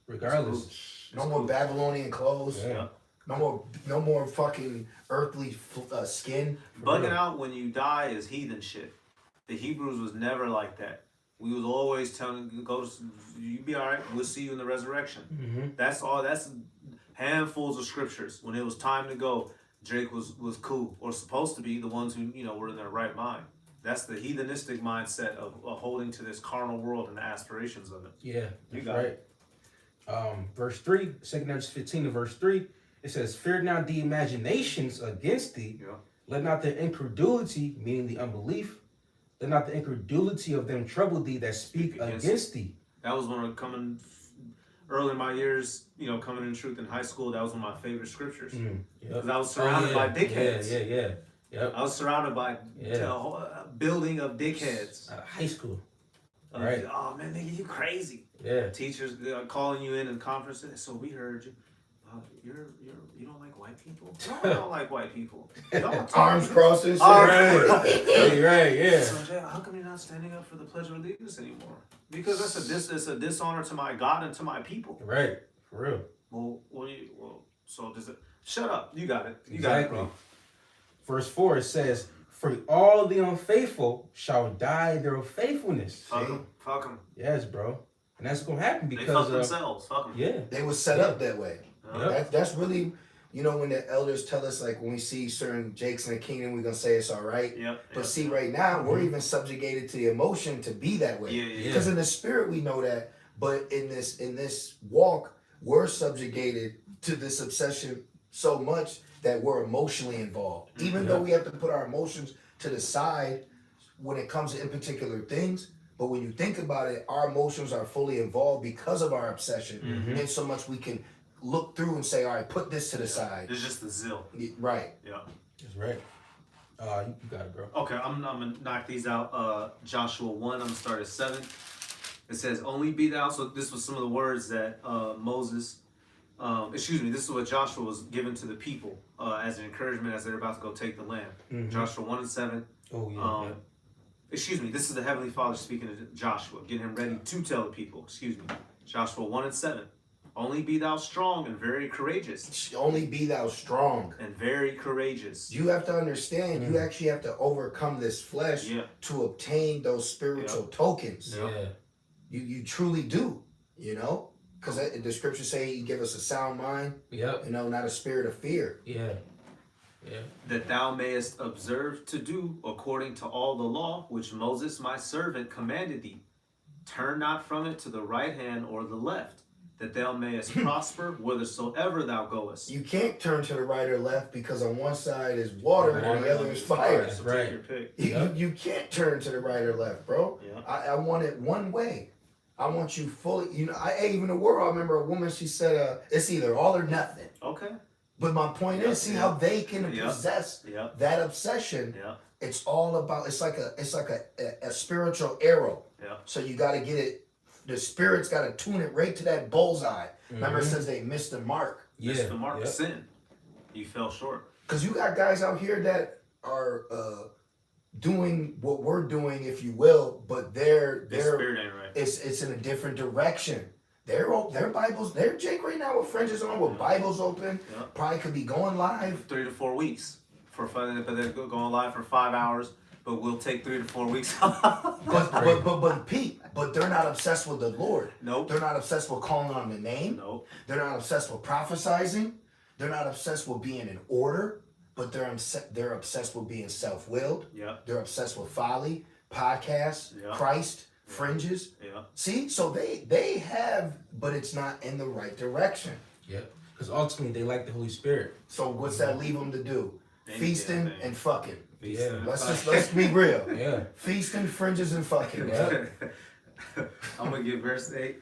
Regardless. No more Babylonian clothes. Yeah. No more fucking earthly skin. Bugging out when you die is heathen shit. The Hebrews was never like that. We was always telling you be all right. We'll see you in the resurrection. That's all. That's handfuls of scriptures. When it was time to go, Jake was cool, or supposed to be, the ones who were in their right mind. That's the heathenistic mindset of holding to this carnal world and the aspirations of it. Yeah, You that's got right. Verse 3, 2 Corinthians 15 and verse 3, it says, fear not the imaginations against thee. Yeah. Let not the incredulity, meaning the unbelief, let not the incredulity of them trouble thee that speak against thee. That was one of coming early in my years, coming in truth in high school, that was one of my favorite scriptures. Because I was Oh, surrounded yeah. by dickheads. Yeah. Yep. I was surrounded by a building of dickheads. High school. Of, Right. Oh man, nigga, you crazy. Yeah. Teachers calling you in and conferences. So we heard you. You don't like white people? No, I don't like white people. Arms crossed and shit. Right. Yeah. So Jay, how come you're not standing up for the Pledge of Allegiance anymore? Because it's a dishonor to my God and to my people. Right. For real. So does it? Shut up. You got it. You Exactly. got it, bro. Verse 4, it says, "For all the unfaithful shall die their faithfulness." Fuck them. Yes, bro. And that's going to happen They because fuck themselves. Fuck them. Yeah. They was set up that way. Yep. That's really, when the elders tell us, like, when we see certain Jakes in the kingdom, we're going to say it's all right. But see, right now, we're even subjugated to the emotion to be that way. Yeah. Because in the spirit, we know that. But in this walk, we're subjugated to this obsession so much that we're emotionally involved. Even though we have to put our emotions to the side when it comes to in particular things. But when you think about it, our emotions are fully involved because of our obsession. And so much we can look through and say, all right, put this to the side. It's just the zeal. Right. Yeah. That's right. You got it, bro. Okay, I'm gonna knock these out. Joshua 1, I'm gonna start at 7. It says, "Only be thou." So this was some of the words that this is what Joshua was given to the people as an encouragement as they're about to go take the land. Joshua 1 and 7. Oh, yeah. This is the Heavenly Father speaking to Joshua, getting him ready to tell the people. Joshua 1 and 7. "Only be thou strong and very courageous." Only be thou strong. And very courageous. You have to understand, you actually have to overcome this flesh to obtain those spiritual tokens. Yeah. You truly do, because the scriptures say you give us a sound mind, Yep. not a spirit of fear. Yeah. "That thou mayest observe to do according to all the law which Moses my servant commanded thee. Turn not from it to the right hand or the left, that thou mayest prosper whithersoever thou goest." You can't turn to the right or left because on one side is water and the other is fire. So Right. take your pick. You can't turn to the right or left, bro. Yeah. I want it one way. I want you fully. Even the world. I remember a woman. She said, "It's either all or nothing." Okay. But my point is, see how they can possess Yeah. that obsession. Yeah. It's all about. It's like a spiritual arrow. Yeah. So you got to get it. The spirit's got to tune it right to that bullseye. Remember, it says they missed the mark. Yeah. Missed the mark of sin. You fell short. Because you got guys out here that are doing what we're doing, if you will, but Their spirit ain't right. it's in a different direction. Their Bibles, they're Jake right now with fringes on, with Bibles open. Yeah. Probably could be going live. 3 to 4 weeks for fun, but they're going live for 5 hours. But we'll take 3 to 4 weeks. But Pete, but they're not obsessed with the Lord. Nope. They're not obsessed with calling on the name. Nope. They're not obsessed with prophesizing. They're not obsessed with being in order. But they're obsessed with being self-willed. Yeah. They're obsessed with folly, podcasts, Yeah. Christ, fringes. Yeah. See, so they have, but it's not in the right direction. Yep. Because ultimately they like the Holy Spirit. So what's that leave them to do? Feasting Anything. and fucking. Yeah. Let's be real. Yeah. Feasting, fringes, and fucking. Yeah. I'm gonna give verse 8,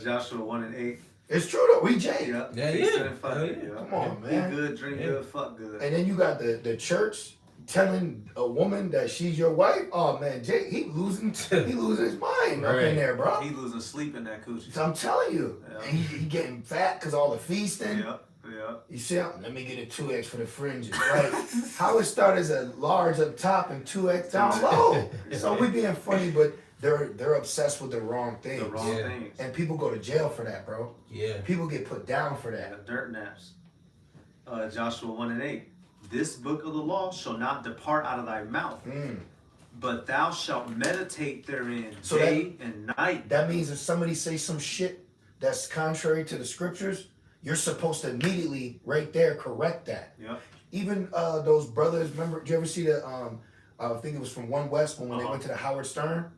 Joshua 1 and 8. It's true though. We Jay. Yeah. Yeah, Feasting yeah. and fucking. Hell yeah. Yeah. Come on, Eat man. good, drink Yeah. good, fuck good. And then you got the church telling a woman that she's your wife. Oh man, Jay, he losing his mind up in Right. there, bro. He losing sleep in that coochie. So I'm telling you, Yeah. and he getting fat because all the feasting. Yeah. Yeah. You see, let me get a 2X for the fringes, right? How it started as a large up top and 2X down low. So we being funny, but they're obsessed with the wrong things. The wrong Yeah. things. And people go to jail for that, bro. Yeah. People get put down for Yeah, that. dirt naps. Joshua 1 and 8. "This book of the law shall not depart out of thy mouth, but thou shalt meditate therein So day and night." That means if somebody says some shit that's contrary to the scriptures, you're supposed to immediately right there correct that. Yeah. Even those brothers, remember, did you ever see the I think it was from One West when they went to the Howard Stern?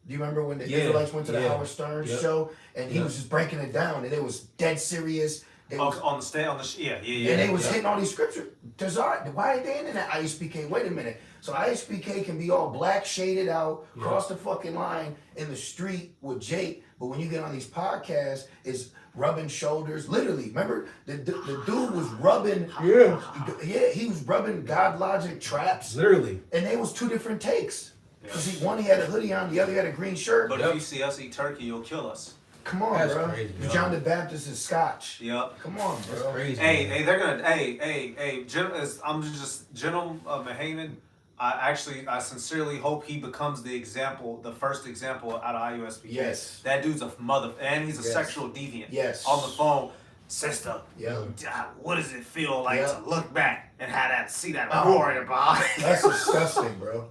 Do you remember when the Israelites went to the Howard Stern show and he was just breaking it down and it was dead serious. They was, On the stand, yeah. and they was hitting all these scriptures. Why are they in that ISPK? Wait a minute. So ISPK can be all black shaded out, cross the fucking line in the street with Jake, But when you get on these podcasts, it's rubbing shoulders. Literally, remember the dude was rubbing. Yeah, he was rubbing God Logic traps. Literally. And they was two different takes. Cause one he had a hoodie on, the other had a green shirt. But if you see us eat turkey, you'll kill us. Come on, That's bro. crazy, yo. John the Baptist is Scotch. Yep. Come on, That's bro. crazy. Hey, they're gonna. I'm just General Mahaman. I sincerely hope he becomes the first example out of IUSBK. Yes. That dude's a mother, and he's a Yes. sexual deviant. Yes. On the phone, sister. Yeah. What does it feel like Yeah. to look back and see that Oh. roar in your body? That's disgusting, bro.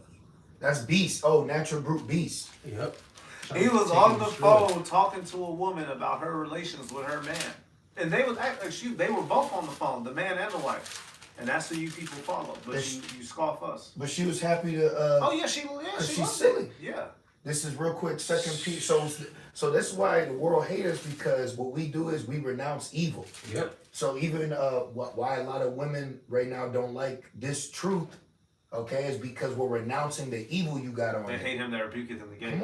That's beast. Oh, natural brute beast. Yep. He was on the phone talking to a woman about her relations with her man, and they were both on the phone, the man and the wife, and that's who you people follow. But you scoff us. But she was happy to. Oh yeah, she she's loved silly. it. Yeah. This is real quick. Second Peter. So this is why the world hates us, because what we do is we renounce evil. Yep. So even why a lot of women right now don't like this truth, okay, is because we're renouncing the evil you got on. They hate him. They rebuke it in the game.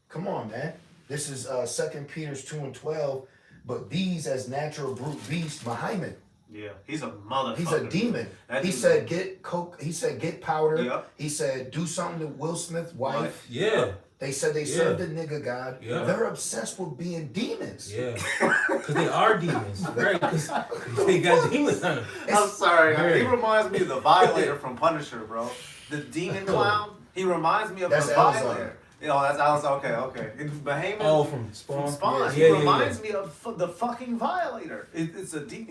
Come on, man. This is 2 Peter 2:12. But these as natural brute beasts, Mahaman. Yeah, he's a motherfucker. He's a demon. He said get coke. He said get powder. Yep. He said do something to Will Smith's wife. Yeah. They said they served the nigga God. Yeah. They're obsessed with being demons. Yeah. Because they are demons. Right? Because they got demons on them. I'm sorry. Very. He reminds me of the Violator from Punisher, bro. The demon clown. He reminds me of That's the Elzar. Violator. You know, that's Alice. Okay. And Bahamian. Oh, from Spawn. From Spawn. Yeah, He reminds me of the fucking Violator. It's a deep.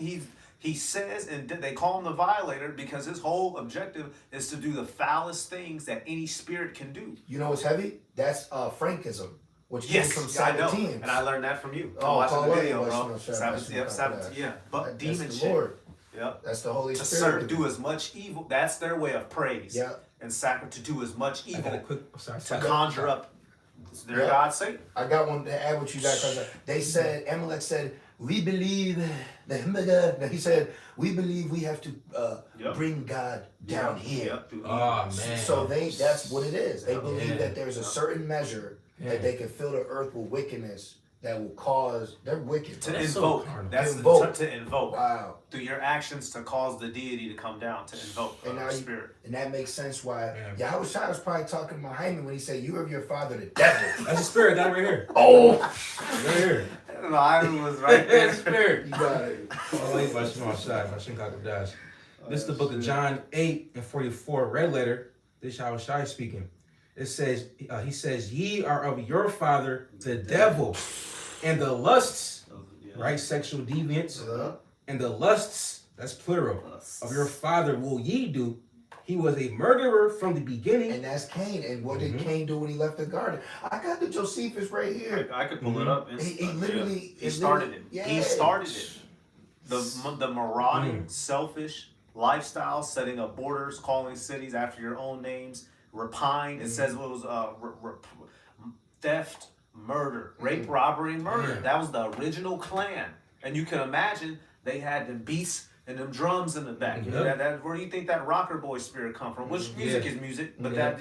He says, and they call him the Violator because his whole objective is to do the foulest things that any spirit can do. You know what's heavy? That's Frankism, which Yes, came from I know, Sabbateans. and I learned that from you. Oh, Watching Paul the video, Williams, bro. no, Sabbath, yeah, but That's demon the shit. Lord. Yep. That's the Holy To Spirit. serve, do as much evil. That's their way of praise. Yeah. And to do as much I got a evil quick. Sorry. to conjure up their Yeah. God Satan. I got one to add what you got, because they said, Amalek said, we believe, he said, we believe we have to Yep. bring God down here. Yep. through Oh, evil. man. So that's what it is. They believe Yeah. that there's a certain measure that they can fill the earth with wickedness that will cause, they're wicked. To bro. That's so invoke. carnal. That's Invoke. to invoke. Wow. Through your actions to cause the deity to come down, to invoke And now the you- spirit. And that makes sense why Yeah. Yahawashi was probably talking to Muhammad when he said, you of your father the devil. That's the spirit. Got it right here. Oh! Right here. No, I was right That's there. the spirit. You got it. Oh, wait, my small shot. My Shinkaku dash. This is the book of John 8:44, red letter. This is Yahawashi speaking. It says, he says, ye are of your father, the devil, and the lusts, right? Sexual deviance. And the lusts, that's plural, of your father will ye do. He was a murderer from the beginning. And that's Cain. And what did Cain do when he left the garden? I got the Josephus right here. I could pull it up. He literally- He started it. literally- He yes. started it. The marauding, selfish lifestyle, setting up borders, calling cities after your own names, repine. It says it was theft, murder, rape, robbery, and murder. Yeah. That was the original clan. And you can imagine they had them beats and them drums in the back. You know, Yep. that where do you think that rocker boy spirit come from? Which music Yeah. is music, but Yeah.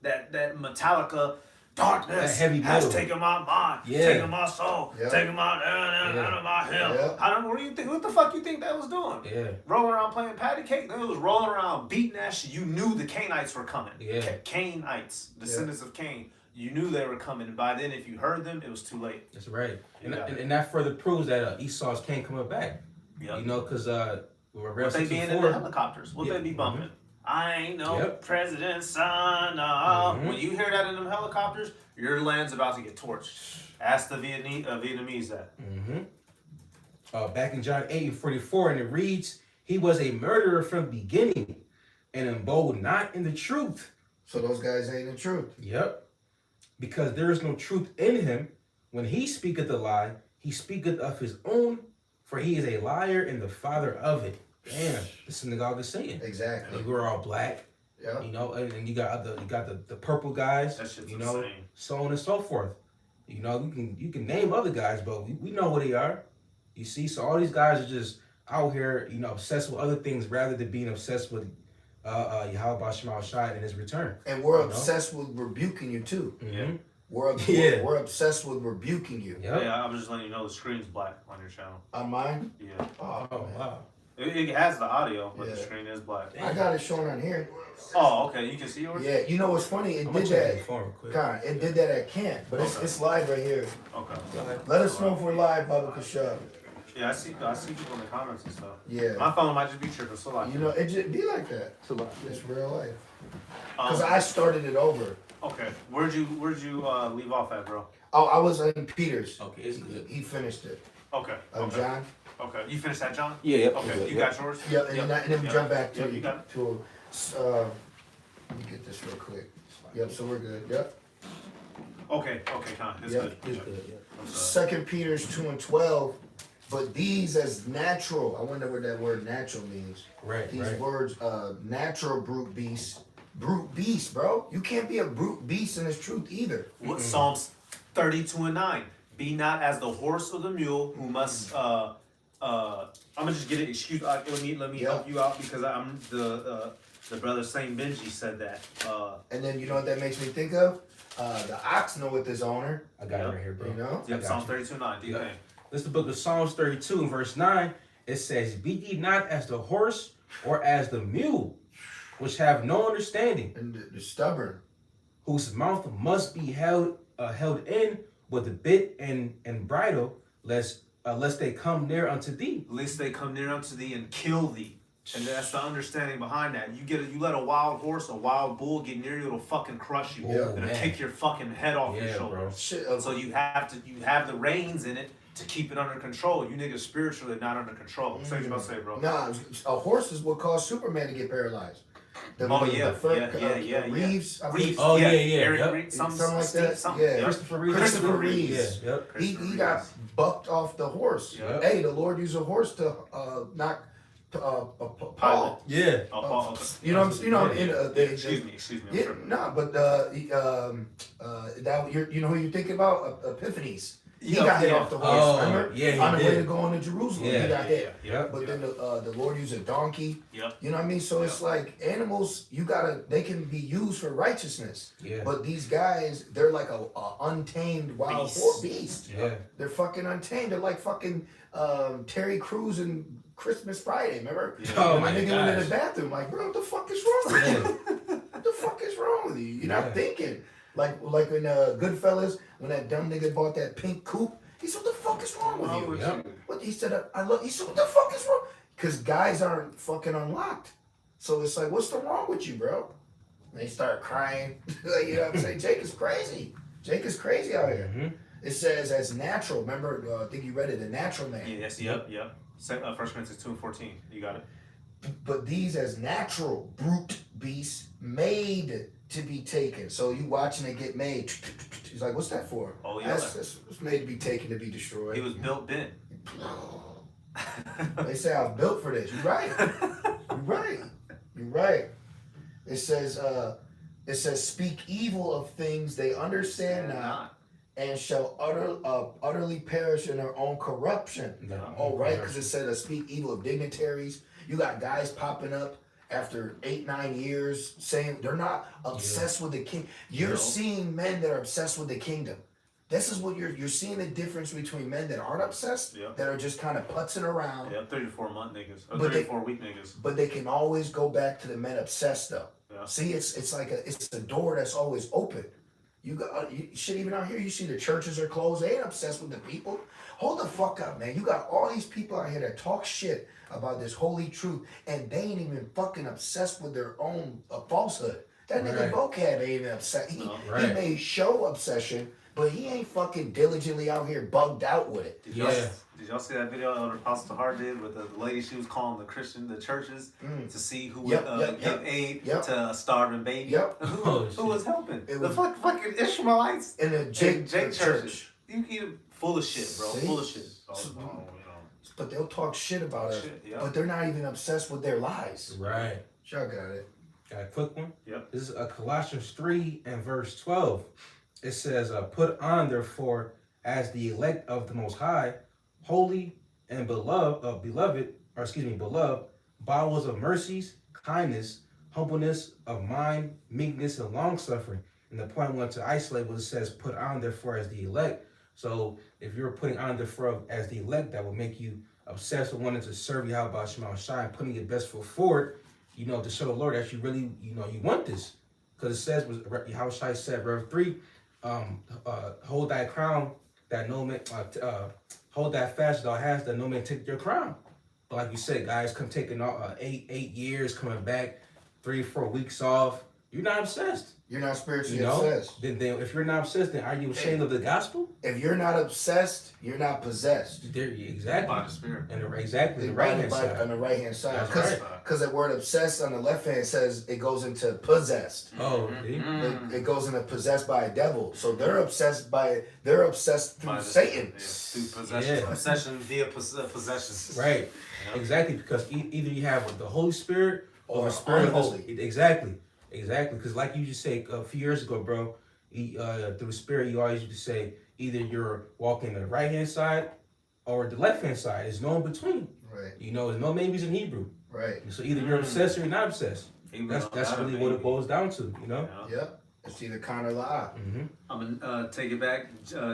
that Metallica. Darkness That heavy has metal. taken my mind, Yeah. taken my soul, Yeah. taken my out of my hell. Yeah. I don't know what do you think. What the fuck you think that was doing? Yeah. Rolling around playing patty cake. It was rolling around beating that shit. You knew the Cainites were coming. Yeah. Cainites, descendants of Cain. You knew they were coming. And by then, if you heard them, it was too late. That's right. And, Yeah. and that further proves that Esau's Cain coming back. Yep. You know, because What they be in the helicopters? What they be bumping? I ain't no Yep. president's son. When you hear that in them helicopters, your land's about to get torched. Ask the Vietnamese that. Back in John 8:44, and it reads, he was a murderer from the beginning and abode not in the truth. So those guys ain't the truth. Yep. Because there is no truth in him. When he speaketh a lie, he speaketh of his own, for he is a liar and the father of it. Damn, the synagogue is saying. Exactly. We were all black, Yeah. you know, and you got the purple guys, That shit's you know, insane. so on and so forth. You know, you can name other guys, but we know who they are. You see, so all these guys are just out here, you know, obsessed with other things rather than being obsessed with Yahawashi and his return. And we're You know? obsessed with rebuking you too. Yeah. We're obsessed with rebuking you. Yep. Yeah, I was just letting you know the screen's black on your channel. On mine? Yeah. Oh, Oh, man. wow. It has the audio, but the Yeah. screen is black. I got it showing on here. Oh, okay. You can see yours? Yeah, you know what's funny? It I'm did gonna check that. your phone real quick. God, it did that at camp, but it's live right here. Okay. Let us know if we're live, Baba Kashaw. Yeah, I see people in the comments and stuff. Yeah. My phone might just be tripping, so like. You know, it just be like that. It's real life. Because Um, I started it over. Okay. Where'd you leave off at, bro? Oh, I was in Peters. Okay, it's good. He finished it. Okay. Okay. John? Okay. You finished that, John? Yeah, yep. Okay. You got yours? Yeah, and then we jump back to, Yep, you got it. let me get this real quick. Yep, so we're good. Yep. Okay. Okay, Con. It's Yeah, good. It's good, yeah. I'm sorry. 2 Peters 2:12. But these as natural, I wonder what that word natural means. Right, These right. words, natural brute beast. Brute beast, bro. You can't be a brute beast in this truth either. What Psalms 32:9. Be not as the horse or the mule who must I'm gonna just get it. Excuse. Let me Yeah. help you out because I'm the brother Saint Benji said that. And then you know what that makes me think of? The ox knoweth his owner. I got it Yep. right here, bro. You know? Yep, got Psalms you. 32:9. Do you Yep. think? This is the book of Psalms 32 and verse 9. It says, Be ye not as the horse or as the mule, which have no understanding, And the stubborn. whose mouth must be held in with a bit and bridle, lest they come near unto thee. Lest they come near unto thee and kill thee. And that's the understanding behind that. You let a wild horse, a wild bull get near you, it'll fucking crush you. Yeah, it'll man. kick your fucking head off your Yeah, shoulders. bro. Shit. So you have the reins in it to keep it under control. You niggas spiritually not under control. Say what you about to say, bro. Nah, a horse is what caused Superman to get paralyzed. Oh, yeah. Reeves. I Reeves. believe- Oh, yeah, Eric yep. Reeves, Something like that. Yeah. Christopher Reeves. Christopher Reeves. Yeah, yep. He Christopher got Reeves. bucked off the horse. Yeah. Hey, the Lord used a horse to knock Paul. Yeah. Oh, Paul, okay. You know what I'm saying? You know, Excuse me. I'm Yeah, tripping. no, but that you know who you're thinking about? Epiphanies. He Yeah, got hit yeah. off the horse. Oh, Remember? yeah, he on the way did. to going to Jerusalem, Yeah, he got hit. Yep. But then the Lord used a donkey. Yep. You know what I mean? So it's like animals. They can be used for righteousness. Yeah. But these guys, they're like a untamed wild beast. Yeah. They're fucking untamed. They're like fucking Terry Crews and Christmas Friday. Remember? Yeah. Oh, my my nigga went in gosh. the bathroom like, bro, what the fuck is wrong with you? Yeah. What the fuck is wrong with you? You're not Yeah. thinking. Like in Goodfellas, when that dumb nigga bought that pink coupe, he said, what the fuck is wrong with Wrong you? with Yep. you. What he said, he said, what the fuck is wrong? Because guys aren't fucking unlocked. So it's like, what's the wrong with you, bro? And they start crying. You know what I'm saying? Jake is crazy. Jake is crazy out here. Mhm. It says as natural. Remember, I think you read it, the natural man. Yes. Yep. 1 Corinthians 2:14. You got it. But these as natural brute beasts made to be taken. So you watching it get made. He's like, what's that for? Oh, yeah. That's made to be taken to be destroyed. He was built bent. They say I was built for this. You're right. You're right. You're right. It says speak evil of things they understand not, and shall utterly perish in their own corruption. Yeah. Oh, right, because it said speak evil of dignitaries. You got guys popping up after 8-9 years saying they're not obsessed with the king. You're No. seeing men that are obsessed with the kingdom. This is what you're seeing the difference between men that aren't obsessed, Yep. that are just kind of putzing around, Yeah, 34-month niggas. Or But they- 34-week niggas. but they can always go back to the men obsessed though. Yeah. See, it's like it's a door that's always open. You got shit even out here. You see the churches are closed. They ain't obsessed with the people. Hold the fuck up, man. You got all these people out here that talk shit about this holy truth, and they ain't even fucking obsessed with their own falsehood. That nigga Right. Vocab ain't even upset. He Right. may show obsession, but he ain't fucking diligently out here bugged out with it. Did Yeah. y'all see that video Elder Apostle Hart did with the lady she was calling the churches to see who would Yep, give aid yep. to a starving baby? Yep. Who was helping? It The was- fucking Ishmaelites In a Jake churches. church. You full of shit, bro. See? Full of shit. Oh, So- you know. But they'll talk shit about us. Shit, yeah. But they're not even obsessed with their lies. Right. Y'all got it. Got a quick one? Yep. This is Colossians 3 and verse 12. It says, put on therefore as the elect of the Most High, holy and beloved, bowels of mercies, kindness, humbleness of mind, meekness, and long suffering, And the point I want to isolate was it says, put on therefore as the elect. So if you're putting on therefore as the elect, that will make you obsessed with wanting to serve Yahweh Shema Shai and putting your best foot forward, you know, to show the Lord that you really, you know, you want this. Because it says, Yahweh Shai said, Rev 3, hold thy crown, that no man, hold that fast thou hast, that no man take your crown. But like you said, guys, come taking 8 years, coming back, 3-4 weeks off. You're not obsessed. You're not spiritually You know? obsessed. Then if you're not obsessed, then are you ashamed of the gospel? If you're not obsessed, you're not possessed. There, exactly. By the Spirit. And exactly the right hand side. On the right hand side. That's Because right. the word obsessed on the left hand says it goes into possessed. Oh, see? It goes into possessed by a devil. So they're obsessed through By the Satan. Spirit. Through possession. Yeah. Possession via possession. Right. Yeah. Exactly, because either you have the Holy Spirit or Or Spirit unholy. Exactly. Because like you just say a few years ago, bro, through the Spirit, you always used to say either you're walking the right hand side or the left hand side. There's no in between. Right. You know, there's no maybes in Hebrew. Right. So either you're obsessed or you're not obsessed. That's really what it boils down to, you know? Yeah. Yep. It's either con or lie. Mm-hmm. I'm gonna take it back.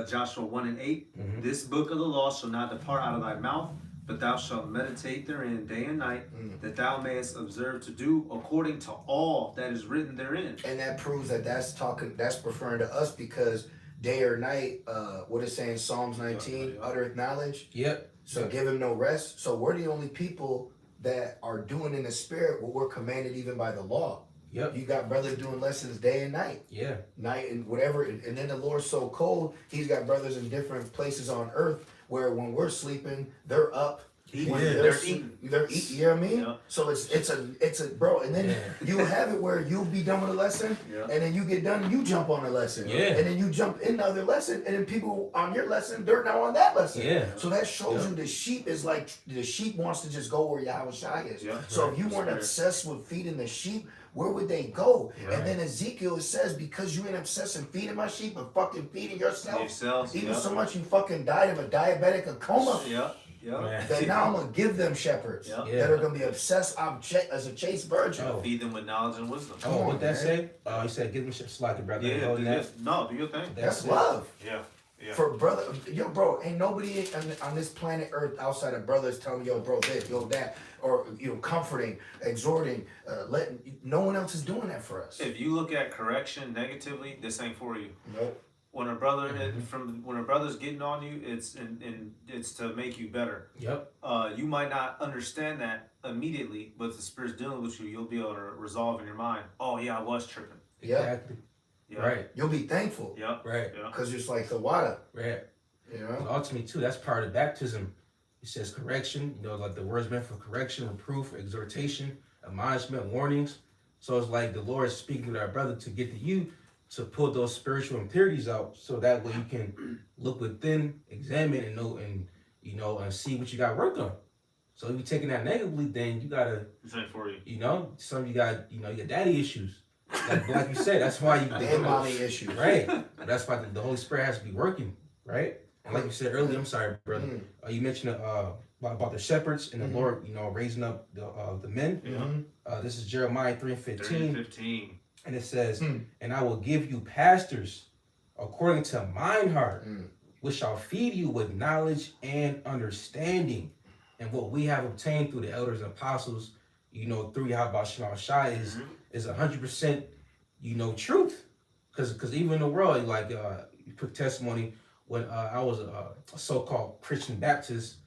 Joshua 1:8. Mhm. This book of the law shall not depart out of thy mouth, but thou shalt meditate therein day and night, that thou mayest observe to do according to all that is written therein. And that proves that that's referring to us because day or night, what it's saying, Psalms 19, uttereth knowledge. Yep. So give him no rest. So we're the only people that are doing in the spirit what we're commanded even by the law. Yep. You got brothers doing lessons day and night. Yeah. Night and whatever. And then the Lord's so cold, he's got brothers in different places on earth where when we're sleeping, they're up. Eating. When Yeah. they're They're eating. eating. They're eating, you know what I mean? Yeah. So it's a bro, and then you have it where you'll be done with a lesson, Yeah. and then you get done and you jump on the lesson. Yeah. And then you jump in the other lesson, and then people on your lesson, they're now on that lesson. Yeah. So that shows Yeah. you the sheep is like the sheep wants to just go where Yahawashi is. Yeah. So Right. if you weren't Right. obsessed with feeding the sheep, where would they go? Right. And then Ezekiel it says, because you ain't obsessed in feeding my sheep and fucking feeding yourself, Yourselves. even Yeah. so much you fucking died of a diabetic a coma. Yeah. Yeah. Man. That now I'm gonna give them shepherds Yeah. Yeah. that are gonna be obsessed as a chaste virgin. Oh. Feed them with knowledge and wisdom. Come Oh, on, what that man. say? You said give them shit slack, brother. Yeah. Hold Do that. this. No, do your thing. That's it. love. Yeah. Yeah. For brother, yo, bro, ain't nobody on this planet Earth outside of brothers telling yo, bro, this, yo, that, or comforting, exhorting, letting. No one else is doing that for us. If you look at correction negatively, this ain't for you. Nope. When a brother when a brother's getting on you, it's to make you better. Yep. You might not understand that immediately, but if the Spirit's dealing with you, you'll be able to resolve in your mind. Oh yeah, I was tripping. Yeah. Exactly. Yeah. Right. You'll be thankful Yep. Right. Yeah. because it's like the water. Right. You And know. ultimately, too, that's part of baptism. It says correction, you know, like the words meant for correction, reproof, exhortation, admonishment, warnings. So it's like the Lord is speaking to our brother to get to you to pull those spiritual impurities out so that way you can look within, examine, and know, and, you know, and see what you got work on. So if you're taking that negatively, then you got to, This ain't for you. you know, some of you got, you know, you got daddy issues. Like you said, that's why you And mommy issues. right. That's why the Holy Spirit has to be working, right? And like you said earlier, I'm sorry, brother. You mentioned about the shepherds and the Lord, you know, raising up the men. Mhm. This is Jeremiah 3:15, 15. and it says, "And I will give you pastors according to mine heart, which shall feed you with knowledge and understanding." And what we have obtained through the elders and apostles, you know, through Yahweh Shema Shai is 100%, you know, truth. Because even in the world, like quick testimony, when I was a so-called Christian Baptist,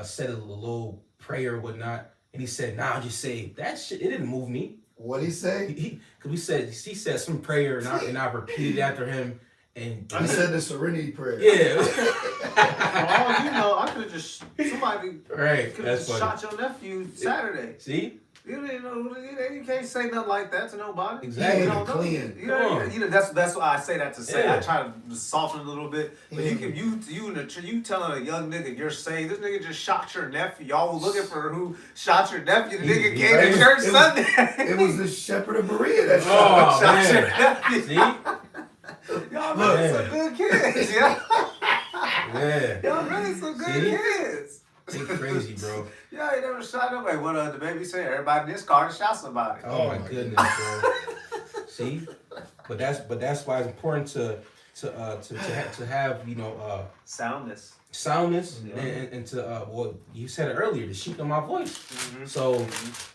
said a little prayer or whatnot, and he said, "Nah, I'll just say that shit. It didn't move me." What'd he say? Because he said some prayer, and I repeated after him, and He said the serenity prayer. yeah, For all you know, I could have just somebody right. could have That's just funny. shot your nephew Saturday. See, You didn't know. You can't say nothing like that to nobody. Exactly. You don't know. Clean. You know, that's why I say that to say. Yeah. I try to soften it a little bit. But you telling a young nigga you're saying this nigga just shot your nephew. Y'all was looking for who shot your nephew. The nigga came right. to church It was- Sunday. It was the shepherd of Berea that Oh, shot. shot your man. nephew. see, Y'all Look. really some good kids. Yeah. yeah, Y'all really some good See? kids. they crazy, bro. Yeah, he never shot nobody. What the baby said? Everybody in this car shot somebody. Oh my goodness, bro. See, But that's why it's important to have Soundness. soundness Yeah. and to well, you said it earlier, the sheep know my voice. So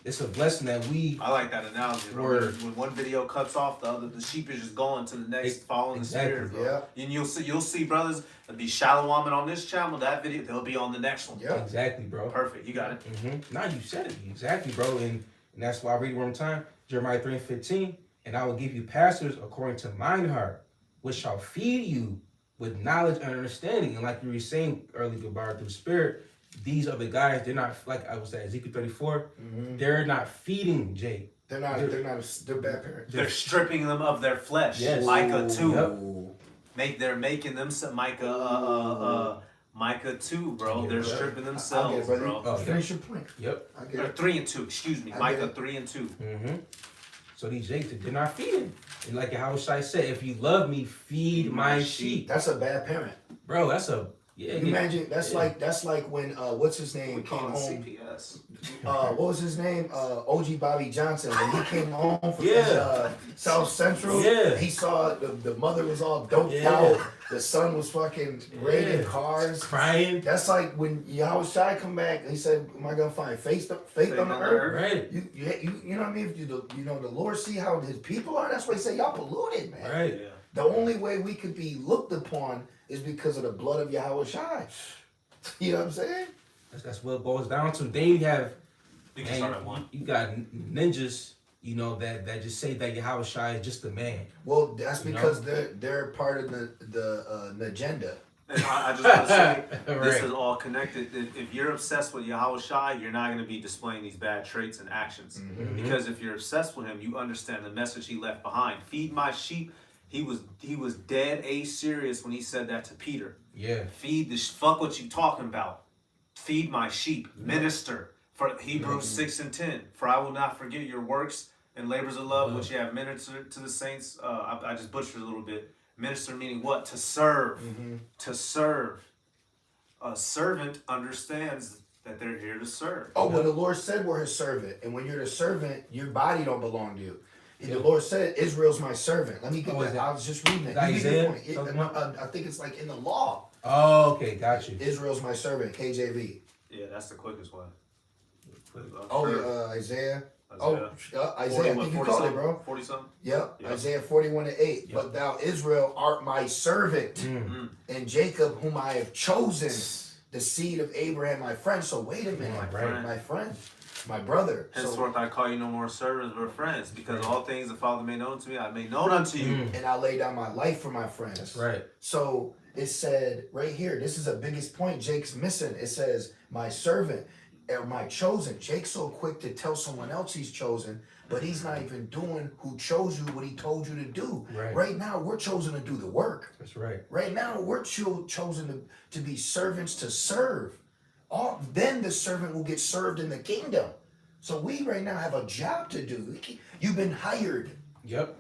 it's a blessing that we I like that analogy, bro. Word. When one video cuts off, the sheep is just going to the next, following Exactly. the spirit, bro. And you'll see brothers that be shallow woman on this channel, that video, they'll be on the next one. Yeah. exactly, bro. Perfect, you got it. Now you said it exactly, bro, and that's why I read it one more time, Jeremiah 3:15, and I will give you pastors according to mine heart, which shall feed you with knowledge and understanding. And like you were saying earlier, Gabar, through the Spirit, these are the guys. They're not like I was at Ezekiel 34. They're not feeding Jake. They're bad parents. They're stripping them of their flesh. Yes. Micah 2. Yep. They're making them Micah 2, bro. Yeah, they're bro. stripping I get themselves, it, brother. bro. Oh, Finish your point. Yep. I get Or it. 3 and 2, excuse me. I Micah get it. 3 and 2. So these Jakes, they're not feeding. And like Yahawashi said, if you love me, feed my sheep. That's a bad parent. Bro, that's a You imagine that's like when what's his name We came call it home. CPS. What was his name? OG Bobby Johnson. When he came home from Yeah. South Central, Yeah. he saw the mother was all doped Yeah. out. The son was fucking raiding Yeah. cars. crying. That's like when Yahawashi come back. He said, "Am I gonna find faith on the earth?" Right. You know what I mean? If the Lord see how his people are. That's why he said y'all polluted, man. Right. Yeah. The only way we could be looked upon is because of the blood of Yahawashi. You know what I'm saying? That's what it boils down to. Then you have You can start at 1. you got ninjas, that just say that Yahawashi is just a man. Well, that's You know? because they're part of the agenda. And I just want to say, this Right. is all connected. If you're obsessed with Yahawashi, you're not going to be displaying these bad traits and actions. Because if you're obsessed with him, you understand the message he left behind. Feed my sheep. He was dead serious when he said that to Peter. Yeah. Feed fuck what you talking about. Feed my sheep. Minister. For Hebrews 6 and 10. For I will not forget your works and labors of love, which you have ministered to the saints. I just butchered a little bit. Minister meaning what? To serve. To serve. A servant understands that they're here to serve. Oh, well, the Lord said we're his servant. And when you're the servant, your body don't belong to you. The Lord said, Israel's my servant. Let me get that. I was just reading it. You get the point. I think it's like in the law. Oh, okay, got you. Israel's my servant, KJV. Yeah, that's the quickest one. Isaiah. Isaiah. Isaiah, I think you called it, bro. 40 something? Yep, Yep. Isaiah 41:8. Yep. But thou, Israel, art my servant, and Jacob, whom I have chosen, the seed of Abraham, my friend. So wait a minute, My friend, my brother. So, Henceforth I call you no more servants, but friends, because all things the Father made known to me, I made known unto you. and I lay down my life for my friends. That's right. So it said right here, this is the biggest point Jake's missing. It says, my servant, or my chosen. Jake's so quick to tell someone else he's chosen, but he's not even doing who chose you what he told you to do. Right. Now, we're chosen to do the work. That's right. Right now, we're chosen to be servants to serve. Then the servant will get served in the kingdom. So we right now have a job to do. You've been hired. Yep.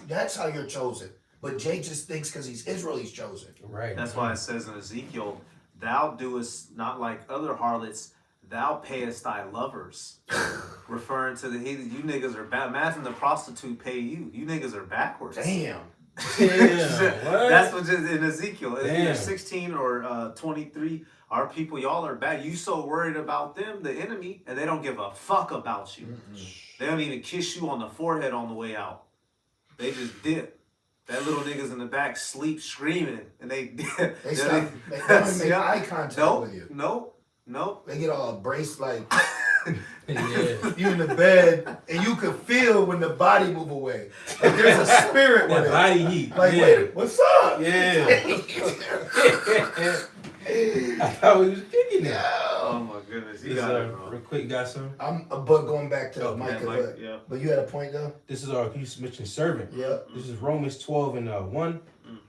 That's how you're chosen. But Jake just thinks because he's Israel, he's chosen. Right. That's why it says in Ezekiel, thou doest not like other harlots, thou payest thy lovers. Referring to you niggas are bad. Imagine the prostitute pay you. You niggas are backwards. Damn. That's what's in Ezekiel. It's either Damn. 16 or 23. Our people, y'all are bad. You so worried about them, the enemy, and they don't give a fuck about you. They don't even kiss you on the forehead on the way out. They just dip. That little niggas in the back sleep screaming, and they They don't even make eye contact with you. Nope. They get all braced like Yeah. you in the bed, and you can feel when the body move away. Like there's a spirit with That it. body heat. Like, yeah. wait, what's up? Yeah. I thought we was kicking it. Oh my goodness, you got it, bro. Real quick, you got some? But going back to Micah, Yeah. but you had a point though? This is our, you mentioned servant. Yeah. This is Romans 12 and 1.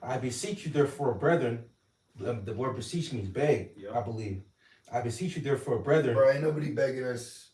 I beseech you therefore, brethren. The word beseech means beg, Yep. I believe. I beseech you therefore, brethren. Bro, ain't nobody begging us